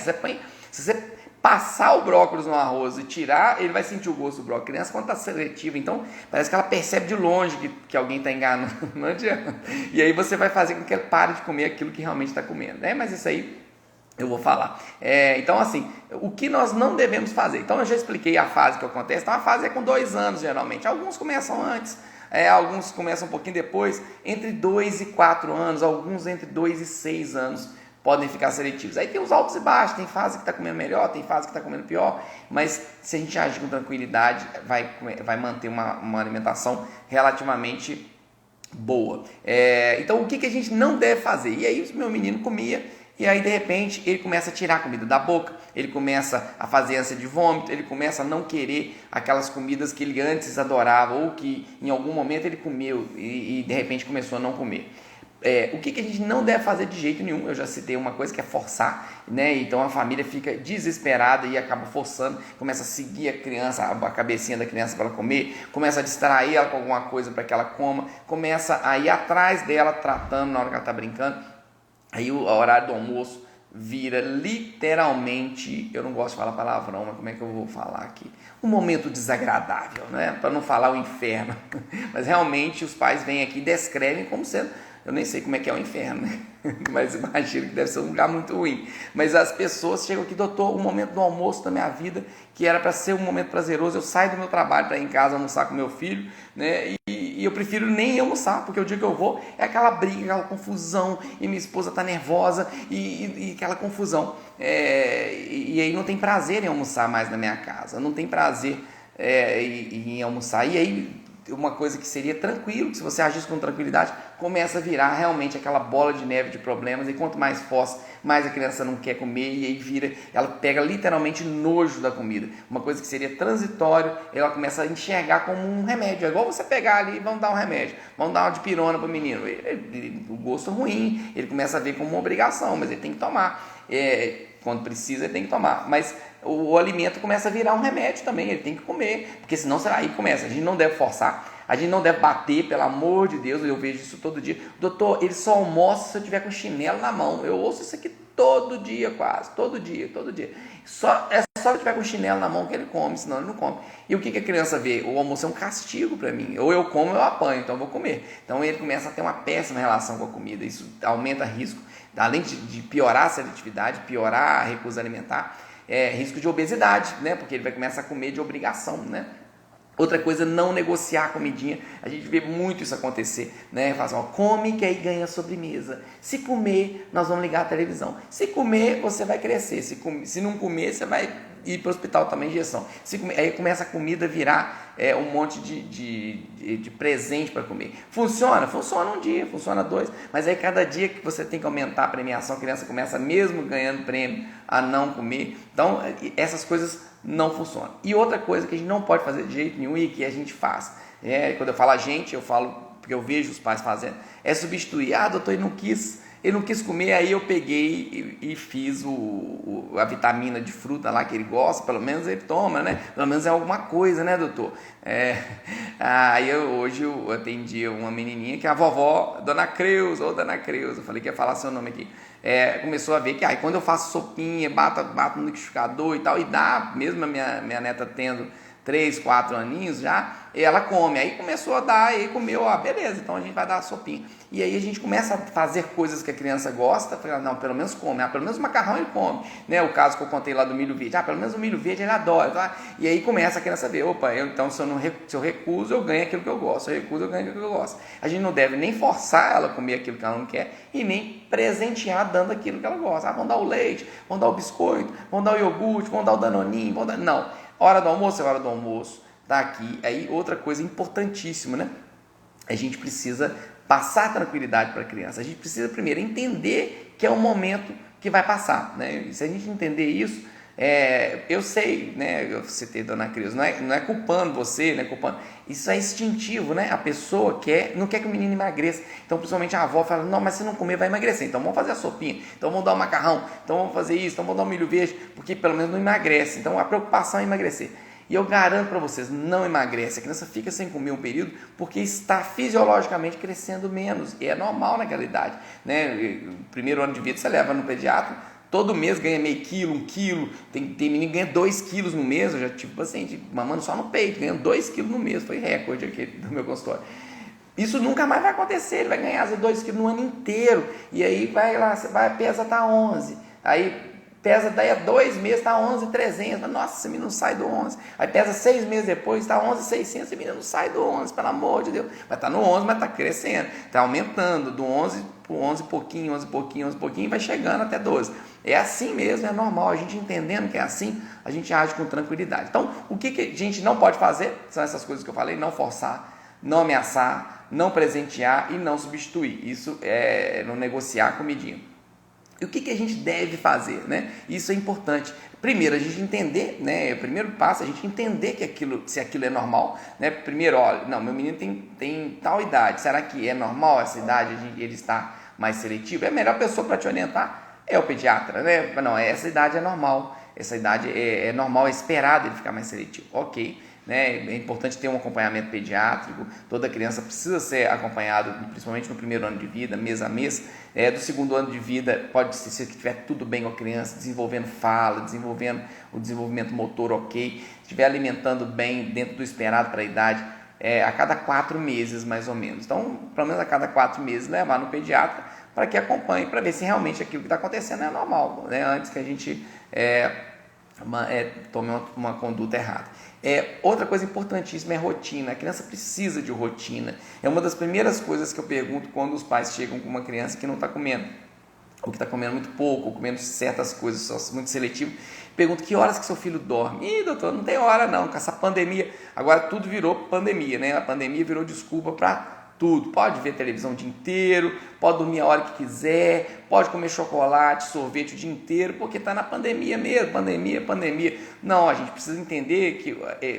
se você passar o brócolis no arroz e tirar, ele vai sentir o gosto do brócolis. A criança, quando está seletiva, então parece que ela percebe de longe que alguém está enganando, não adianta. E aí você vai fazer com que ele pare de comer aquilo que realmente está comendo, né? Mas isso aí eu vou falar. Então, assim, o que nós não devemos fazer? Então, eu já expliquei a fase que acontece. Então, a fase é com 2 anos, geralmente. Alguns começam antes, alguns começam um pouquinho depois. Entre 2 e 4 anos, alguns entre 2 e 6 anos podem ficar seletivos. Aí tem os altos e baixos, tem fase que está comendo melhor, tem fase que está comendo pior. Mas, se a gente agir com tranquilidade, vai manter uma alimentação relativamente boa. Então, o que a gente não deve fazer? E aí, o meu menino comia. E aí, de repente, ele começa a tirar a comida da boca, ele começa a fazer ânsia de vômito, ele começa a não querer aquelas comidas que ele antes adorava ou que em algum momento ele comeu e de repente começou a não comer. O que a gente não deve fazer de jeito nenhum? Eu já citei uma coisa que é forçar, né? Então a família fica desesperada e acaba forçando, começa a seguir a criança, a cabecinha da criança para ela comer, começa a distrair ela com alguma coisa para que ela coma, começa a ir atrás dela, tratando na hora que ela está brincando. Aí o horário do almoço vira literalmente, eu não gosto de falar palavrão, mas como é que eu vou falar aqui? Um momento desagradável, né? Para não falar o inferno. Mas realmente os pais vêm aqui e descrevem como sendo, eu nem sei como é que é o inferno, né? Mas imagino que deve ser um lugar muito ruim. Mas as pessoas chegam aqui, doutor, o momento do almoço da minha vida, que era para ser um momento prazeroso, eu saio do meu trabalho para ir em casa almoçar com meu filho, né? E eu prefiro nem almoçar, porque o dia que eu vou é aquela briga, aquela confusão, e minha esposa está nervosa, e aquela confusão. E aí não tem prazer em almoçar mais na minha casa, não tem prazer em almoçar. E aí, uma coisa que seria tranquilo, que se você agisse com tranquilidade, começa a virar realmente aquela bola de neve de problemas, e quanto mais força, mais a criança não quer comer, e aí ela pega literalmente nojo da comida. Uma coisa que seria transitório, ela começa a enxergar como um remédio. É igual você pegar ali e vamos dar um remédio, vamos dar uma dipirona para o menino. O gosto ruim, ele começa a ver como uma obrigação, mas ele tem que tomar. Quando precisa, ele tem que tomar. Mas o alimento começa a virar um remédio também, ele tem que comer, porque senão aí começa. A gente não deve forçar, a gente não deve bater, pelo amor de Deus. Eu vejo isso todo dia. Doutor, ele só almoça se eu tiver com chinelo na mão. Eu ouço isso aqui todo dia, quase, todo dia. É só se eu tiver com chinelo na mão que ele come, senão ele não come. E o que a criança vê? O almoço é um castigo para mim. Ou eu como ou eu apanho, então eu vou comer. Então ele começa a ter uma péssima relação com a comida. Isso aumenta risco, além de piorar a seletividade, piorar a recusa alimentar, risco de obesidade, né? Porque ele vai começar a comer de obrigação, né? Outra coisa, não negociar a comidinha. A gente vê muito isso acontecer, né? Fala assim, come que aí ganha sobremesa. Se comer, nós vamos ligar a televisão. Se comer, você vai crescer. Se não comer, você vai ir para o hospital tomar injeção. Aí começa a comida a virar um monte de presente para comer. Funciona? Funciona um dia, funciona 2. Mas aí cada dia que você tem que aumentar a premiação, a criança começa mesmo ganhando prêmio a não comer. Então, essas coisas não funciona. E outra coisa que a gente não pode fazer de jeito nenhum e que a gente faz, quando eu falo a gente, eu falo porque eu vejo os pais fazendo, é substituir. Doutor, ele não quis comer, aí eu peguei e fiz a vitamina de fruta lá que ele gosta, pelo menos ele toma, né? Pelo menos é alguma coisa, né, doutor? Aí hoje eu atendi uma menininha que é a vovó, Dona Creuza, eu falei que ia falar seu nome aqui. Começou a ver que quando eu faço sopinha, bato no liquidificador e tal, e dá, mesmo a minha neta tendo 3, 4 aninhos já, ela come. Aí começou a dar, aí comeu, beleza, então a gente vai dar a sopinha. E aí a gente começa a fazer coisas que a criança gosta, fala, não, pelo menos come, pelo menos o macarrão ele come, né? O caso que eu contei lá do milho verde, pelo menos o milho verde ele adora, tá? E aí começa a criança a ver, opa, então se eu recuso, eu ganho aquilo que eu gosto, se eu recuso, eu ganho aquilo que eu gosto. A gente não deve nem forçar ela a comer aquilo que ela não quer e nem presentear dando aquilo que ela gosta. Vamos dar o leite, vamos dar o biscoito, vamos dar o iogurte, vamos dar o danoninho, não. Hora do almoço é hora do almoço, tá aqui. Aí outra coisa importantíssima, né? A gente precisa passar tranquilidade para a criança. A gente precisa primeiro entender que é um momento que vai passar, né? E se a gente entender isso, eu sei, né? Eu citei Dona Cris, não é culpando você, não é culpando. Isso é instintivo, né? A pessoa não quer que o menino emagreça. Então, principalmente a avó fala, não, mas se não comer vai emagrecer. Então vamos fazer a sopinha, então vamos dar o macarrão, então vamos fazer isso, então vamos dar o milho verde, porque pelo menos não emagrece. Então a preocupação é emagrecer. E eu garanto para vocês, não emagrece. A criança fica sem comer um período porque está fisiologicamente crescendo menos. E é normal naquela idade, né? Primeiro ano de vida você leva no pediatra, todo mês ganha meio quilo, 1 quilo. Tem menino que ganha 2 quilos no mês. Eu já tive paciente mamando só no peito, ganhando 2 quilos no mês. Foi recorde aqui do meu consultório. Isso nunca mais vai acontecer. Ele vai ganhar 2 quilos no ano inteiro. E aí vai lá, pesa tá 11. Aí pesa daí a 2 meses, está 11.300, nossa, esse menino não sai do 11. Aí pesa 6 meses depois, está 11.600, esse menino não sai do 11, pelo amor de Deus. Mas está no 11, mas está crescendo, está aumentando, do 11 para o 11 pouquinho, 11 pouquinho, 11 pouquinho, vai chegando até 12. É assim mesmo, é normal, a gente entendendo que é assim, a gente age com tranquilidade. Então, o que a gente não pode fazer, são essas coisas que eu falei, não forçar, não ameaçar, não presentear e não substituir. Isso é não negociar comidinha. E o que a gente deve fazer, né? Isso é importante. Primeiro, a gente entender, né? O primeiro passo é a gente entender se aquilo é normal, né? Primeiro, olha, não, meu menino tem tal idade, será que é normal essa idade ele está mais seletivo? É a melhor pessoa para te orientar é o pediatra, né? Não, essa idade é normal, essa idade é normal, é esperado ele ficar mais seletivo, ok. Né? É importante ter um acompanhamento pediátrico, toda criança precisa ser acompanhada, principalmente no primeiro ano de vida, mês a mês. Do segundo ano de vida, pode ser que estiver tudo bem com a criança, desenvolvendo fala, desenvolvendo o desenvolvimento motor ok, estiver alimentando bem dentro do esperado para a idade, a cada 4 meses mais ou menos. Então, pelo menos a cada 4 meses levar no pediatra para que acompanhe, para ver se realmente aquilo que está acontecendo é normal, né? Antes que a gente tome uma conduta errada. Outra coisa importantíssima é rotina. A criança precisa de rotina. É uma das primeiras coisas que eu pergunto quando os pais chegam com uma criança que não está comendo, ou que está comendo muito pouco, ou comendo certas coisas só muito seletivo. Pergunto que horas que seu filho dorme. Ih, doutor, não tem hora não, com essa pandemia. Agora tudo virou pandemia, né? A pandemia virou desculpa para tudo. Pode ver televisão o dia inteiro, pode dormir a hora que quiser, pode comer chocolate, sorvete o dia inteiro, porque está na pandemia mesmo, pandemia. Não, a gente precisa entender que,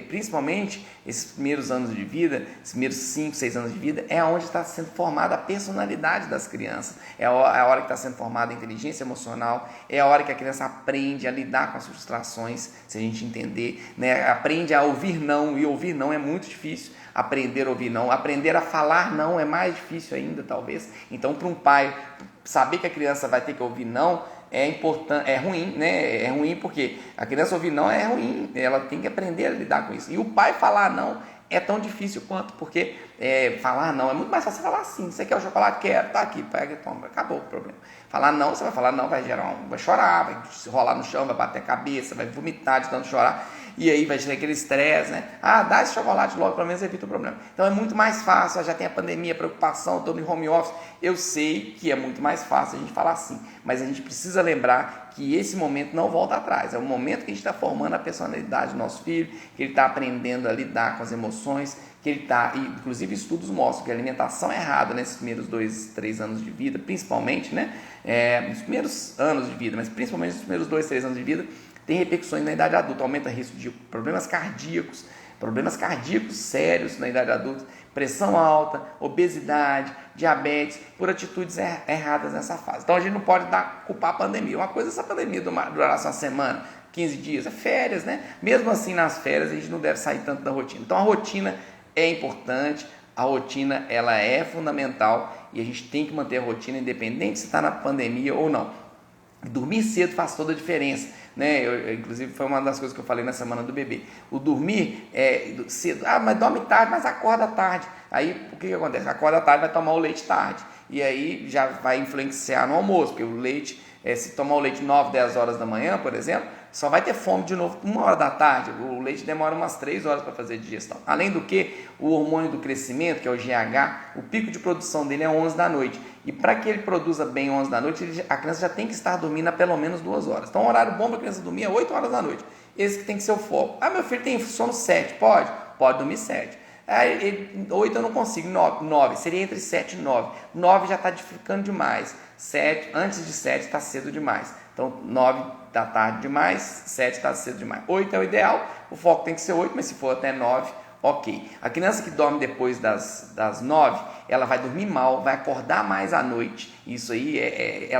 principalmente, esses primeiros anos de vida, esses primeiros 5, 6 anos de vida, é onde está sendo formada a personalidade das crianças, é a hora que está sendo formada a inteligência emocional, é a hora que a criança aprende a lidar com as frustrações, se a gente entender, né? Aprende a ouvir não, e ouvir não é muito difícil. Aprender a ouvir não, aprender a falar não é mais difícil ainda, talvez. Então, para um pai saber que a criança vai ter que ouvir não é importante, é ruim, né? É ruim porque a criança ouvir não é ruim, ela tem que aprender a lidar com isso. E o pai falar não é tão difícil quanto, porque falar não é muito mais fácil falar sim. Você quer o chocolate? Quero, tá aqui, pega e toma, acabou o problema. Falar não, você vai falar não, vai chorar, vai rolar no chão, vai bater a cabeça, vai vomitar de tanto chorar. E aí vai ter aquele estresse, né? Dá esse chocolate logo, pelo menos evita o problema. Então é muito mais fácil, já tem a pandemia, a preocupação, todo em home office. Eu sei que é muito mais fácil a gente falar assim, mas a gente precisa lembrar que esse momento não volta atrás. É o momento que a gente está formando a personalidade do nosso filho, que ele está aprendendo a lidar com as emoções, que ele está, inclusive estudos mostram que a alimentação errada nesses primeiros 2, 3 anos de vida, principalmente, né? Nos primeiros anos de vida, mas principalmente nos primeiros 2, 3 anos de vida, tem repercussões na idade adulta, aumenta o risco de problemas cardíacos sérios na idade adulta, pressão alta, obesidade, diabetes, por atitudes erradas nessa fase. Então a gente não pode culpar a pandemia. Uma coisa é essa pandemia durar só uma semana, 15 dias, é férias, né? Mesmo assim, nas férias, a gente não deve sair tanto da rotina. Então a rotina é importante, a rotina ela é fundamental e a gente tem que manter a rotina independente se está na pandemia ou não. Dormir cedo faz toda a diferença. né? Inclusive foi uma das coisas que eu falei na semana do bebê. O dormir cedo, mas dorme tarde, mas acorda tarde. Aí o que acontece? Acorda tarde, vai tomar o leite tarde. E aí já vai influenciar no almoço, porque o leite, se tomar o leite 9, 10 horas da manhã, por exemplo, só vai ter fome de novo 1 hora da tarde. O leite demora umas 3 horas para fazer digestão. Além do que, o hormônio do crescimento, que é o GH, o pico de produção dele é 11 da noite. E para que ele produza bem 11 da noite, a criança já tem que estar dormindo há pelo menos 2 horas. Então o horário bom para a criança dormir é 8 horas da noite. Esse que tem que ser o foco. Meu filho tem sono 7, pode? Pode dormir 7. 8 eu não consigo, 9, seria entre 7 e 9. 9 já está ficando demais. 7, antes de 7 está cedo demais. Então 9 está tarde demais, 7 está cedo demais. 8 é o ideal, o foco tem que ser 8, mas se for até 9, ok. A criança que dorme depois das 9, ela vai dormir mal, vai acordar mais à noite. Isso aí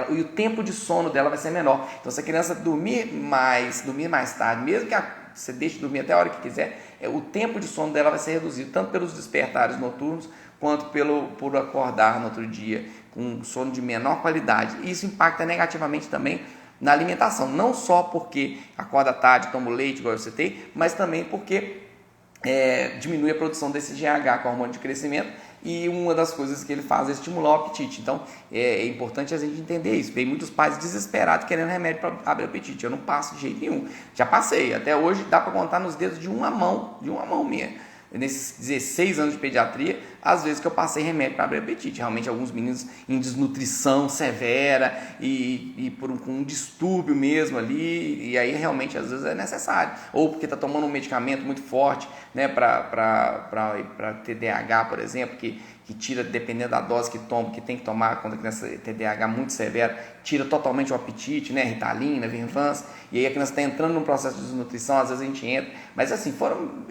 e o tempo de sono dela vai ser menor. Então se a criança dormir mais tarde, mesmo que você deixe de dormir até a hora que quiser, o tempo de sono dela vai ser reduzido, tanto pelos despertares noturnos, quanto por acordar no outro dia com um sono de menor qualidade. Isso impacta negativamente também na alimentação, não só porque acorda tarde, toma leite, igual eu citei, mas também porque diminui a produção desse GH, que é o hormônio de crescimento, e uma das coisas que ele faz é estimular o apetite. Então é importante a gente entender isso. Tem muitos pais desesperados querendo remédio para abrir apetite. Eu não passo de jeito nenhum, já passei, até hoje dá para contar nos dedos de uma mão minha. Nesses 16 anos de pediatria, às vezes que eu passei remédio para abrir apetite. Realmente alguns meninos em desnutrição severa e com um distúrbio mesmo ali, e aí realmente às vezes é necessário. Ou porque está tomando um medicamento muito forte, né, para TDAH, por exemplo, que tira, dependendo da dose que toma, que tem que tomar quando a criança tem TDAH muito severo, tira totalmente o apetite, né, Ritalina, Venvance, e aí a criança está entrando num processo de desnutrição, às vezes a gente entra, mas assim,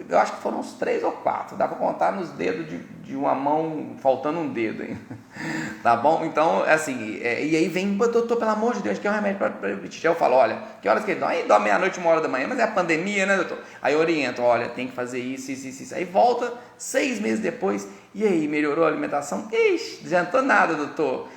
eu acho que foram uns 3 ou 4, dá para contar nos dedos de uma mão, faltando um dedo ainda, tá bom? Então, assim, e aí vem, doutor, pelo amor de Deus, que é um remédio para apetite. Aí eu falo, olha, que horas que ele dorme? Aí dorme meia-noite, 1 hora da manhã, mas é a pandemia, né, doutor? Aí eu oriento, olha, tem que fazer isso. Aí volta 6 meses depois, e aí, melhorou a alimentação? Ixi, não adiantou nada, doutor.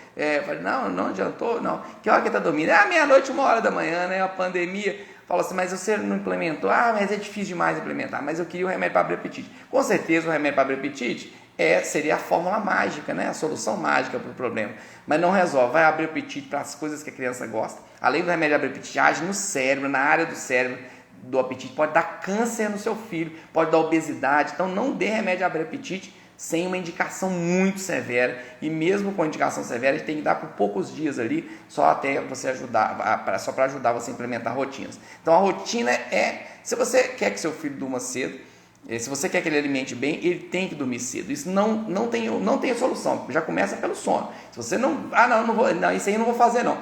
Falei, não adiantou, não. Que hora que ele está dormindo? Meia-noite, 1 hora da manhã, né? A pandemia. Fala assim, mas você não implementou? Mas é difícil demais implementar. Mas eu queria o remédio para abrir apetite. Com certeza o remédio para abrir apetite seria a fórmula mágica, né? A solução mágica para o problema. Mas não resolve, vai abrir apetite para as coisas que a criança gosta. Além do remédio abrir apetite, age no cérebro, na área do cérebro do apetite. Pode dar câncer no seu filho, pode dar obesidade. Então não dê remédio abrir apetite sem uma indicação muito severa, e mesmo com indicação severa, a gente tem que dar por poucos dias ali, só até você ajudar, só para ajudar você a implementar rotinas. Então a rotina se você quer que seu filho durma cedo, se você quer que ele alimente bem, ele tem que dormir cedo. Isso não tem solução, já começa pelo sono. Se você não vou, isso aí eu não vou fazer não.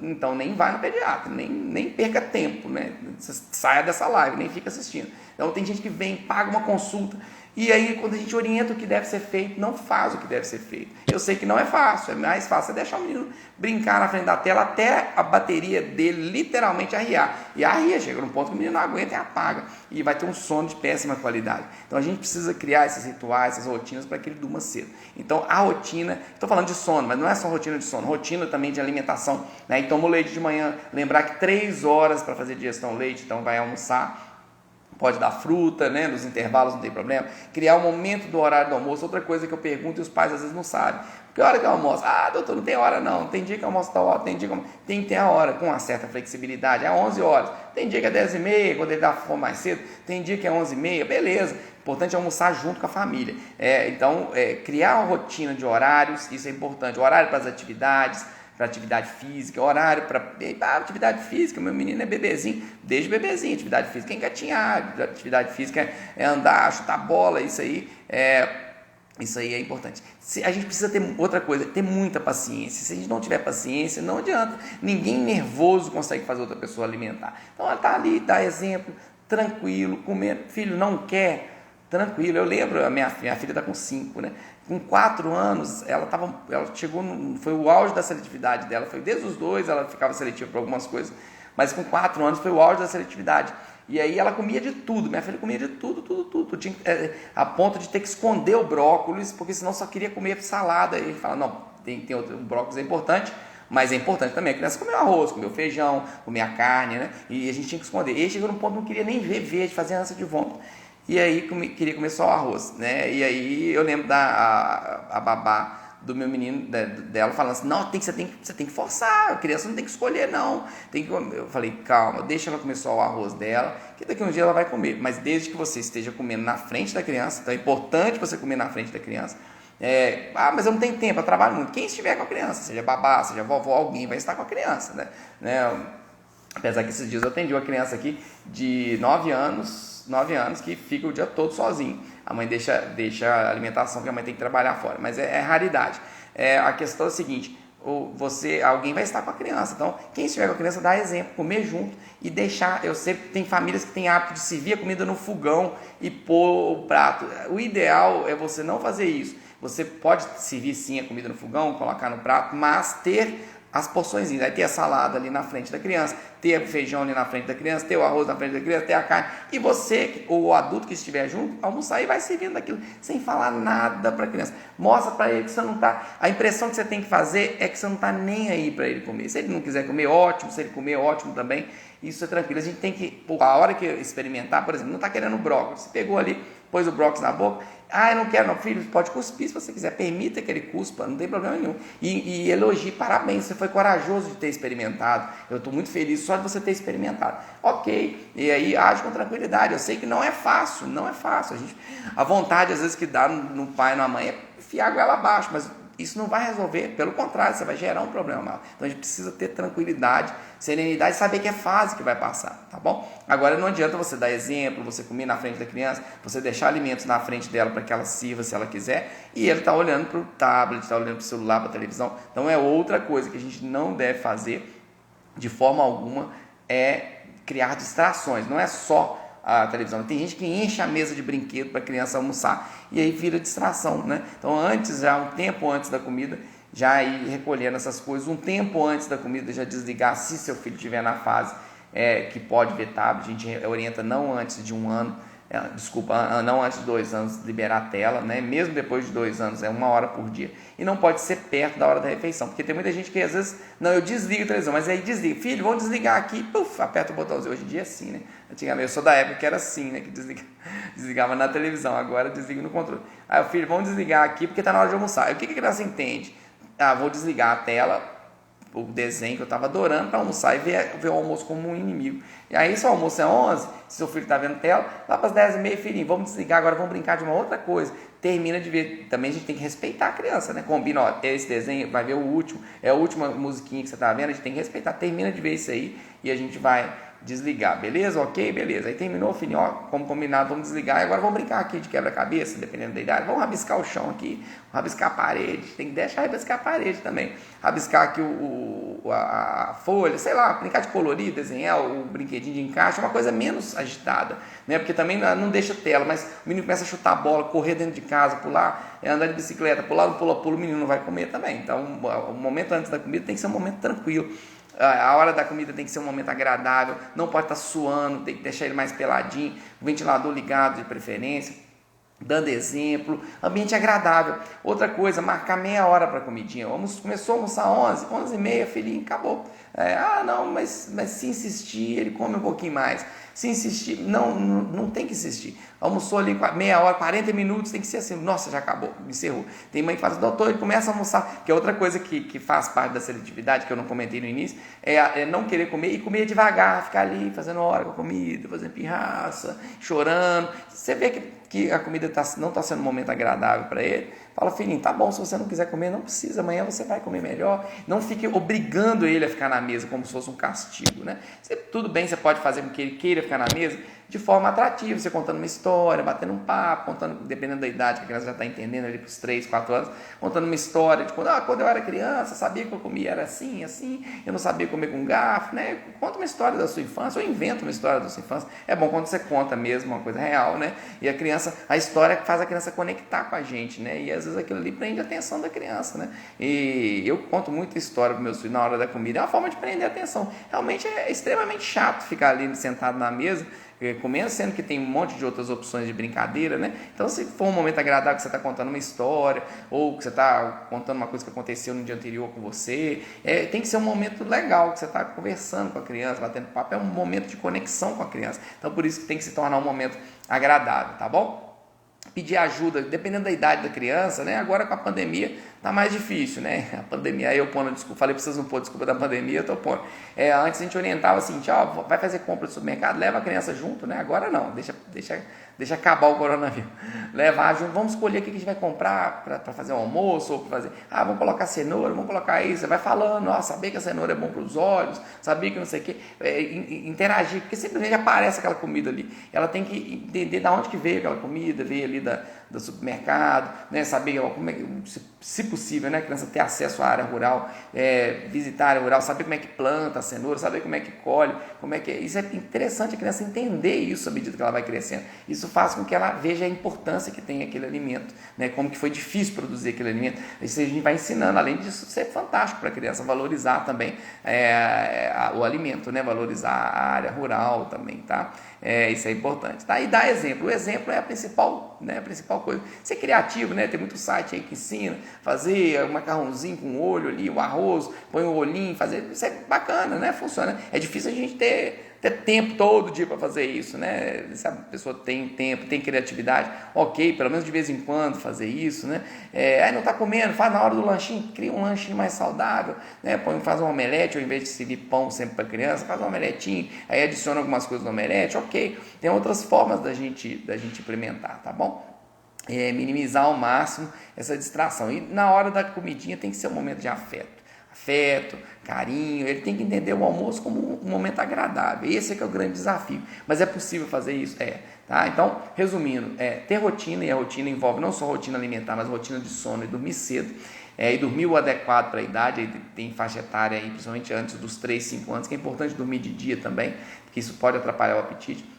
Então nem vai no pediatra, nem perca tempo, né? Você saia dessa live, nem fica assistindo. Então tem gente que vem, paga uma consulta, e aí quando a gente orienta o que deve ser feito, não faz o que deve ser feito. Eu sei que não é fácil, é mais fácil você deixar o menino brincar na frente da tela até a bateria dele literalmente arriar. E arria, chega num ponto que o menino não aguenta e apaga. E vai ter um sono de péssima qualidade. Então a gente precisa criar esses rituais, essas rotinas para que ele durma cedo. Então a rotina, estou falando de sono, mas não é só rotina de sono, rotina também de alimentação, né? E toma o leite de manhã, lembrar que 3 horas para fazer digestão leite, então vai almoçar. Pode dar fruta, né? Nos intervalos não tem problema. Criar um momento do horário do almoço. Outra coisa que eu pergunto e os pais às vezes não sabem. Que hora que eu almoço? Doutor, não tem hora não. Tem dia que eu almoço tal hora, tem que ter a hora com uma certa flexibilidade. É 11 horas. Tem dia que é 10h30, quando ele dá fome mais cedo. Tem dia que é 11h30, beleza. Importante é almoçar junto com a família. Então, criar uma rotina de horários, isso é importante. Horário para as atividades, para atividade física, horário para atividade física. Meu menino é bebezinho, desde bebezinho, atividade física é engatinhar, atividade física é andar, chutar bola, isso aí é importante. A gente precisa ter outra coisa, ter muita paciência. Se a gente não tiver paciência, não adianta. Ninguém nervoso consegue fazer outra pessoa alimentar. Então ela está ali, dá exemplo, tranquilo, comendo. Filho, não quer? Tranquilo. Eu lembro, a minha filha está com 5, né? Com 4 anos, ela chegou, foi o auge da seletividade dela, foi desde os 2, ela ficava seletiva para algumas coisas, mas com 4 anos foi o auge da seletividade. E aí ela comia de tudo, minha filha comia de tudo, tinha, a ponto de ter que esconder o brócolis, porque senão só queria comer salada. E ele fala, não, tem outro, o brócolis é importante, Mas é importante também a criança comer o arroz, comer o feijão, comer a carne, né? E a gente tinha que esconder. E aí chegou num ponto que não queria nem ver verde, fazia ânsia de vômito. E aí queria comer só o arroz, né? E aí eu lembro a babá do meu menino, dela falando assim, não, você tem que forçar, a criança não tem que escolher não, eu falei, calma, deixa ela comer só o arroz dela, que daqui a um dia ela vai comer, mas desde que você esteja comendo na frente da criança, então é importante você comer na frente da criança. Mas eu não tenho tempo, eu trabalho muito. Quem estiver com a criança, seja babá, seja vovó, alguém vai estar com a criança, né? Apesar que esses dias eu atendi uma criança aqui de 9 anos que fica o dia todo sozinho. A mãe deixa a alimentação, que a mãe tem que trabalhar fora, mas é raridade. A questão é a seguinte, alguém vai estar com a criança, então quem estiver com a criança dá exemplo, comer junto e deixar. Eu sei que tem famílias que têm hábito de servir a comida no fogão e pôr o prato. O ideal é você não fazer isso. Você pode servir sim a comida no fogão, colocar no prato, mas ter as porções, aí ter a salada ali na frente da criança, ter o feijão ali na frente da criança, ter o arroz na frente da criança, ter a carne, e você, ou o adulto que estiver junto, almoçar e vai servindo daquilo, sem falar nada para a criança. Mostra para ele que você não está, a impressão que você tem que fazer é que você não está nem aí para ele comer. Se ele não quiser comer, ótimo, se ele comer, ótimo também, isso é tranquilo. A gente tem que, a hora que experimentar, por exemplo, não está querendo brócolis, você pegou ali, pôs o brócolis na boca, eu não quero não, filho, pode cuspir se você quiser, permita que ele cuspa, não tem problema nenhum, e elogie, parabéns, você foi corajoso de ter experimentado, eu estou muito feliz só de você ter experimentado, ok, e aí age com tranquilidade. Eu sei que não é fácil, a vontade às vezes que dá no pai e na mãe é enfiar a goela abaixo, mas isso não vai resolver, pelo contrário, você vai gerar um problema maior. Então a gente precisa ter tranquilidade, serenidade e saber que é fase que vai passar, tá bom? Agora não adianta você dar exemplo, você comer na frente da criança, você deixar alimentos na frente dela para que ela sirva se ela quiser, e ele está olhando para o tablet, está olhando para o celular, para a televisão. Então é outra coisa que a gente não deve fazer de forma alguma, é criar distrações, não é só a televisão. Tem gente que enche a mesa de brinquedo para a criança almoçar e aí vira distração, né? Então um tempo antes da comida, já ir recolhendo essas coisas, um tempo antes da comida já desligar, se seu filho estiver na fase que pode ver tablet, a gente orienta não antes de 1 ano, não antes de 2 anos liberar a tela, né? Mesmo depois de 2 anos, 1 hora por dia. E não pode ser perto da hora da refeição, porque tem muita gente que às vezes, não, eu desligo a televisão, mas aí desliga, filho, vamos desligar aqui, aperta o botãozinho. Hoje em dia é assim, né? Antigamente, eu sou da época que era assim, né? Que desligava na televisão, agora desliga no controle. Aí o filho, vamos desligar aqui porque está na hora de almoçar. Aí o que a criança entende? Vou desligar a tela, o desenho que eu estava adorando, para almoçar e ver o almoço como um inimigo. E aí, se o almoço é 11, se seu filho está vendo tela, lá para as 10h30, filhinho, vamos desligar agora, vamos brincar de uma outra coisa. Termina de ver. Também a gente tem que respeitar a criança, né? Combina, esse desenho, vai ver o último, é a última musiquinha que você está vendo, a gente tem que respeitar. Termina de ver isso aí e a gente vai desligar, beleza? Ok, beleza. Aí terminou, filhinho, como combinado, vamos desligar. E agora vamos brincar aqui de quebra-cabeça, dependendo da idade. Vamos rabiscar o chão aqui, vamos rabiscar a parede. Tem que deixar rabiscar a parede também. Rabiscar aqui a folha, sei lá, brincar de colorir, desenhar o brinquedinho de encaixe, é uma coisa menos agitada, né? Porque também não deixa tela, mas o menino começa a chutar a bola, correr dentro de casa, pular, andar de bicicleta, pular no pula-pula, o menino não vai comer também. Então, o momento antes da comida tem que ser um momento tranquilo. A hora da comida tem que ser um momento agradável, não pode estar suando, tem que deixar ele mais peladinho, o ventilador ligado de preferência, dando exemplo, ambiente agradável. Outra coisa, marcar meia hora para a comidinha. Começou a almoçar 11, 11h30, filhinho, acabou. Não, mas se insistir, ele come um pouquinho mais. Se insistir, não tem que insistir. Almoçou ali meia hora, 40 minutos, tem que ser assim, nossa, já acabou, encerrou. Tem mãe que fala assim, doutor, ele começa a almoçar, que é outra coisa que faz parte da seletividade, que eu não comentei no início, é não querer comer e comer devagar, ficar ali fazendo hora com a comida, fazendo pirraça, chorando. Você vê que a comida não está sendo um momento agradável para ele, fala, filhinho, tá bom, se você não quiser comer, não precisa, amanhã você vai comer melhor. Não fique obrigando ele a ficar na mesa como se fosse um castigo, né? Tudo bem, você pode fazer com que ele queira ficar na mesa de forma atrativa, você contando uma história, batendo um papo, contando, dependendo da idade que a criança já está entendendo ali para os 3, 4 anos, contando uma história de quando eu era criança, sabia que eu comia, era assim, eu não sabia comer com garfo, né? Conta uma história da sua infância, ou inventa uma história da sua infância. É bom quando você conta mesmo uma coisa real, né? E a história faz a criança conectar com a gente, né? E às vezes aquilo ali prende a atenção da criança, né? E eu conto muita história para meus filhos na hora da comida, é uma forma de prender a atenção. Realmente é extremamente chato ficar ali sentado na mesa, comendo, sendo que tem um monte de outras opções de brincadeira, né? Então, se for um momento agradável que você está contando uma história, ou que você está contando uma coisa que aconteceu no dia anterior com você, tem que ser um momento legal, que você está conversando com a criança, batendo papo, é um momento de conexão com a criança. Então, por isso que tem que se tornar um momento agradável, tá bom? Pedir ajuda, dependendo da idade da criança, né? Agora com a pandemia tá mais difícil, né? A pandemia, aí eu pondo desculpa, falei para vocês não pôr desculpa da pandemia, eu tô pondo. Antes a gente orientava assim, vai fazer compra do supermercado, leva a criança junto, né? Agora não, deixa acabar o coronavírus. Levar junto, vamos escolher o que a gente vai comprar para fazer um almoço, ou para fazer, vamos colocar cenoura, vamos colocar isso, você vai falando, saber que a cenoura é bom para os olhos, saber que não sei o que, interagir, porque simplesmente aparece aquela comida ali, ela tem que entender de onde que veio aquela comida, veio ali do supermercado, né? Saber como é que, se possível, né? A criança ter acesso à área rural, visitar a área rural, saber como é que planta a cenoura, saber como é que colhe, como é que isso é interessante a criança entender isso à medida que ela vai crescendo. Isso faz com que ela veja a importância que tem aquele alimento, né? Como que foi difícil produzir aquele alimento. Isso a gente vai ensinando, além disso ser fantástico para a criança valorizar também o alimento, né? Valorizar a área rural também, tá? Isso é importante, tá? E dar exemplo. O exemplo é a principal coisa. Ser criativo, né? Tem muito site aí que ensina fazer um macarrãozinho com o olho ali, o arroz, põe o olhinho, fazer. Isso é bacana, né? Funciona. É difícil a gente ter tempo todo dia para fazer isso, né? Se a pessoa tem tempo, tem criatividade, ok, pelo menos de vez em quando fazer isso, né? Aí não está comendo, faz na hora do lanchinho, cria um lanchinho mais saudável, né? Faz um omelete, ao invés de servir pão sempre para criança, faz um omeletinho, aí adiciona algumas coisas no omelete, ok. Tem outras formas da gente implementar, tá bom? Minimizar ao máximo essa distração. E na hora da comidinha tem que ser um momento de afeto, carinho, ele tem que entender o almoço como um momento agradável. Esse é que é o grande desafio. Mas é possível fazer isso? Tá? Então, resumindo, ter rotina, e a rotina envolve não só rotina alimentar, mas rotina de sono e dormir cedo. E dormir o adequado para a idade, aí tem faixa etária aí, principalmente antes dos 3, 5 anos, que é importante dormir de dia também, porque isso pode atrapalhar o apetite.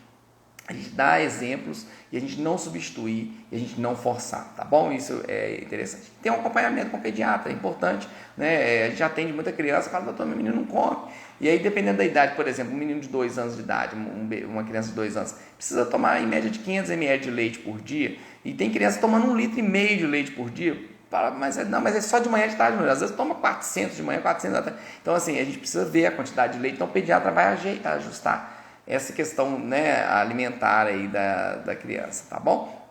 A gente dá exemplos e a gente não substituir e a gente não forçar, tá bom? Isso é interessante. Tem um acompanhamento com o pediatra, é importante, né? A gente atende muita criança e fala, doutor, meu menino não come. E aí, dependendo da idade, por exemplo, um menino de 2 anos de idade, uma criança de 2 anos, precisa tomar em média de 500 ml de leite por dia, e tem criança tomando 1,5 litro de leite por dia. Mas é só de manhã, de tarde, às vezes toma 400 de manhã, 400 da tarde. Então, assim, a gente precisa ver a quantidade de leite, então o pediatra vai ajustar essa questão, né, alimentar aí da criança, tá bom?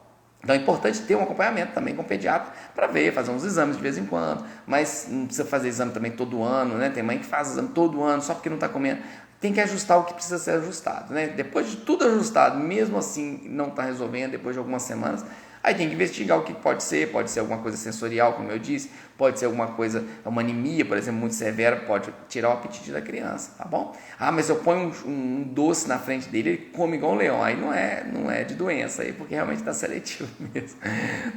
Então é importante ter um acompanhamento também com o pediatra para ver, fazer uns exames de vez em quando, mas não precisa fazer exame também todo ano, né? Tem mãe que faz exame todo ano só porque não está comendo. Tem que ajustar o que precisa ser ajustado, né? Depois de tudo ajustado, mesmo assim não está resolvendo, depois de algumas semanas, aí tem que investigar o que pode ser alguma coisa sensorial, como eu disse, pode ser alguma coisa, uma anemia, por exemplo, muito severa, pode tirar o apetite da criança, tá bom? Mas eu ponho um doce na frente dele, ele come igual um leão, aí não é de doença, aí porque realmente está seletivo mesmo,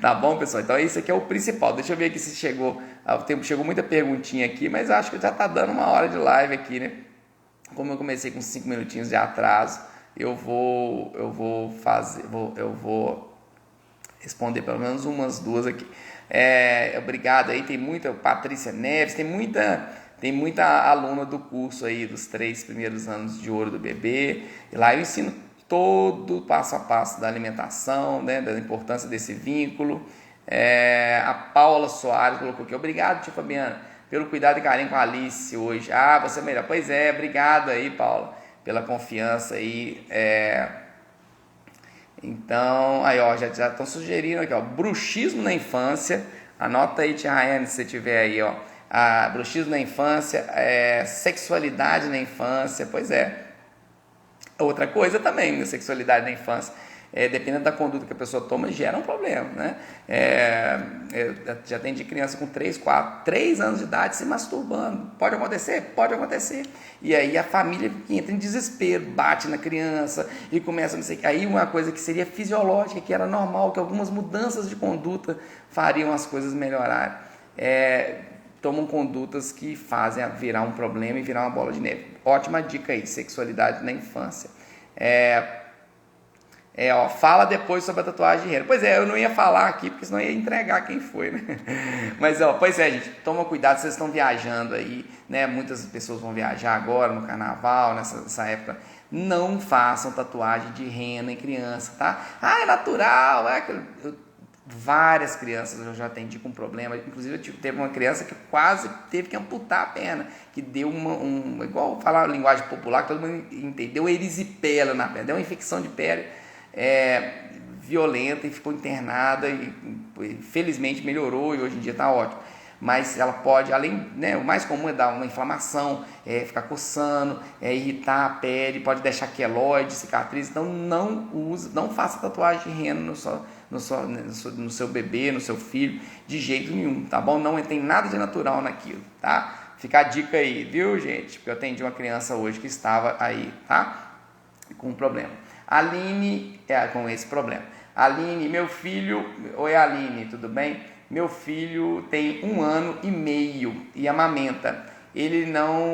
tá bom, pessoal? Então isso aqui é o principal. Deixa eu ver aqui se chegou muita perguntinha aqui, mas eu acho que já está dando uma hora de live aqui, né? Como eu comecei com 5 minutinhos de atraso, eu vou responder pelo menos umas 2 aqui. Obrigado aí, tem muita Patrícia Neves, tem muita aluna do curso aí dos 3 primeiros anos de ouro do bebê. E lá eu ensino todo o passo a passo da alimentação, né, da importância desse vínculo. A Paula Soares colocou aqui, obrigado, tia Fabiana, pelo cuidado e carinho com a Alice hoje. Você é melhor. Pois é, obrigado aí, Paula, pela confiança aí. Então, aí ó, já estão sugerindo aqui, ó, bruxismo na infância. Anota aí, tia Rayane, se você tiver aí, ó. Bruxismo na infância, sexualidade na infância, pois é. Outra coisa também, sexualidade na infância, dependendo da conduta que a pessoa toma, gera um problema, né? Já tem de criança com 3 anos de idade se masturbando. Pode acontecer? Pode acontecer. E aí a família entra em desespero, bate na criança e começa a não sei o que. Aí uma coisa que seria fisiológica, que era normal, que algumas mudanças de conduta fariam as coisas melhorarem. Tomam condutas que fazem virar um problema e virar uma bola de neve. Ótima dica aí, sexualidade na infância. Fala depois sobre a tatuagem de rena. Pois é, eu não ia falar aqui, porque senão ia entregar quem foi, né? Mas, pois é, gente, toma cuidado, vocês estão viajando aí, né? Muitas pessoas vão viajar agora no carnaval, nessa época. não façam tatuagem de rena em criança, tá? Ah, é natural, várias crianças eu já atendi com problema, inclusive teve uma criança que quase teve que amputar a perna, que deu igual falar a linguagem popular, que todo mundo entendeu, erisipela na perna, deu uma infecção de pele violenta e ficou internada e felizmente melhorou e hoje em dia está ótimo. Mas ela pode, além, né, o mais comum é dar uma inflamação, ficar coçando, irritar a pele, pode deixar queloide, cicatriz. Então não faça tatuagem de rena no seu bebê, no seu filho, de jeito nenhum, tá bom? Não tem nada de natural naquilo, tá? Fica a dica aí, viu, gente? Porque eu atendi uma criança hoje que estava aí, tá? Com um problema. Aline, com esse problema. Aline, meu filho... Oi, Aline, tudo bem? Meu filho tem 1 ano e meio e amamenta. Ele não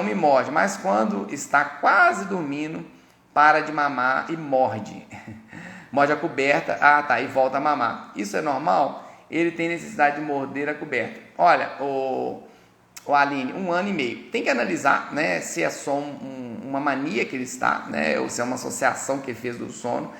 me morde, mas quando está quase dormindo, para de mamar e morde. Morde a coberta, e volta a mamar. Isso é normal? Ele tem necessidade de morder a coberta. Olha, o Aline, 1 ano e meio. Tem que analisar, né, se é só uma mania que ele está, né, ou se é uma associação que ele fez do sono.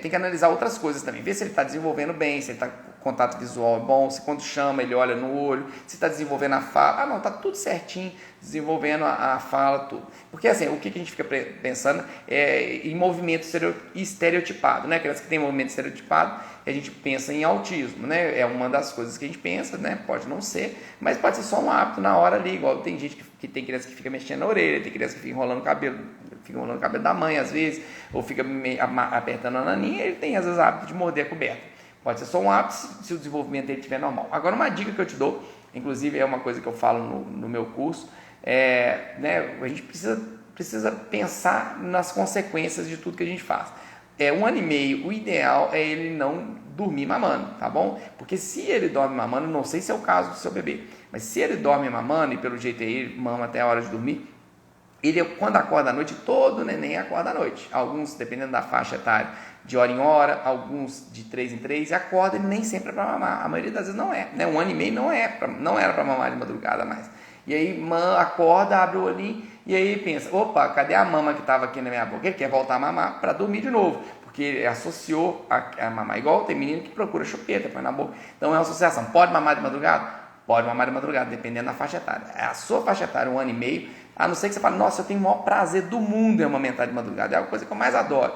Tem que analisar outras coisas também, ver se ele está desenvolvendo bem, se ele está com contato visual bom, se quando chama ele olha no olho, se está desenvolvendo a fala. Não, está tudo certinho, desenvolvendo a fala, tudo. Porque assim, o que a gente fica pensando em movimento estereotipado, né? Criança que tem movimento estereotipado, a gente pensa em autismo, né? É uma das coisas que a gente pensa, né? Pode não ser, mas pode ser só um hábito na hora ali, igual tem gente que tem criança que fica mexendo na orelha, tem criança que fica enrolando o cabelo da mãe às vezes, ou fica apertando a naninha, ele tem às vezes o hábito de morder a coberta. Pode ser só um hábito se o desenvolvimento dele estiver normal. Agora, uma dica que eu te dou, inclusive é uma coisa que eu falo no meu curso, né, a gente precisa pensar nas consequências de tudo que a gente faz. 1 ano e meio, o ideal é ele não dormir mamando, tá bom? Porque se ele dorme mamando, não sei se é o caso do seu bebê, mas se ele dorme mamando, e pelo jeito ele mama até a hora de dormir, ele, quando acorda à noite, todo neném acorda à noite. Alguns, dependendo da faixa etária, de hora em hora, alguns de 3 em 3, e acorda, ele nem sempre é para mamar. A maioria das vezes não é, né? 1 ano e meio não era para mamar de madrugada mais. E aí, acorda, abre o olhinho, e aí pensa, opa, cadê a mama que estava aqui na minha boca? Ele quer voltar a mamar para dormir de novo, porque ele associou a mamar. Igual tem menino que procura chupeta, põe na boca. Então é uma associação. Pode mamar de madrugada? Pode mamar de madrugada, dependendo da faixa etária. A sua faixa etária, 1 ano e meio, a não ser que você fale, nossa, eu tenho o maior prazer do mundo em amamentar de madrugada. É a coisa que eu mais adoro.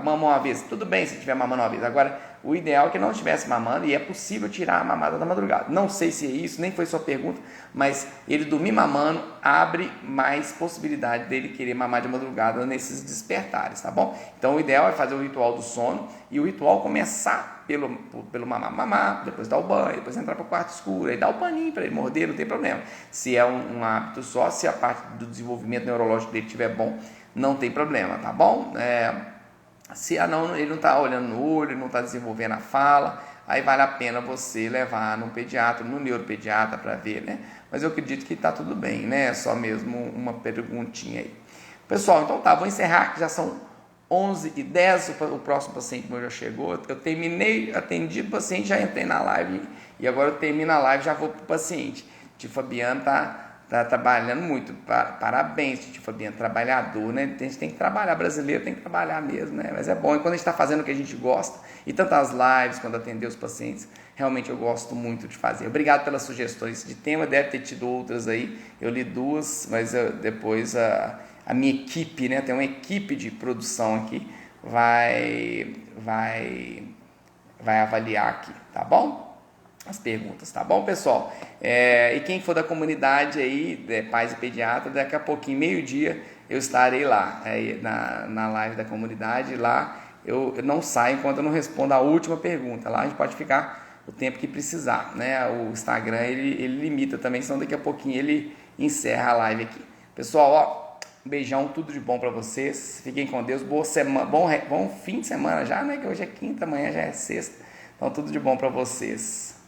Mama uma vez, tudo bem se estiver mamando uma vez. Agora, o ideal é que não estivesse mamando, e é possível tirar a mamada da madrugada. Não sei se é isso, nem foi sua pergunta, mas ele dormir mamando abre mais possibilidade dele querer mamar de madrugada nesses despertares, tá bom? Então, o ideal é fazer o ritual do sono, e o ritual começar pelo mamar, depois dar o banho, depois entrar para o quarto escuro, aí dar o paninho para ele morder, não tem problema. Se é um hábito só, se a parte do desenvolvimento neurológico dele estiver bom, não tem problema, tá bom? Se ele não está olhando no olho, não está desenvolvendo a fala, aí vale a pena você levar no pediatra, no neuropediatra para ver, né? Mas eu acredito que está tudo bem, né? É só mesmo uma perguntinha aí. Pessoal, então tá, vou encerrar, que já são 11h10, o próximo paciente meu já chegou. Eu terminei, atendi o paciente, já entrei na live, e agora eu termino a live e já vou para o paciente. O tio Fabiano tá trabalhando muito, parabéns, tio Fabiano, trabalhador, né? A gente tem que trabalhar, brasileiro tem que trabalhar mesmo, né? Mas é bom, e quando a gente está fazendo o que a gente gosta, e tanto as lives, quando atender os pacientes, realmente eu gosto muito de fazer. Obrigado pelas sugestões de tema, deve ter tido outras aí, eu li 2, mas depois a minha equipe, né? Tem uma equipe de produção aqui, vai avaliar aqui, tá bom? As perguntas, tá bom, pessoal? E quem for da comunidade aí, pais e pediatras, daqui a pouquinho, meio-dia, eu estarei lá, na live da comunidade. Lá eu não saio enquanto eu não respondo a última pergunta. Lá a gente pode ficar o tempo que precisar, né? O Instagram, ele limita também, senão daqui a pouquinho ele encerra a live aqui. Pessoal, um beijão, tudo de bom para vocês, fiquem com Deus, boa semana, bom fim de semana já, né? Que hoje é quinta, amanhã já é sexta, então tudo de bom para vocês.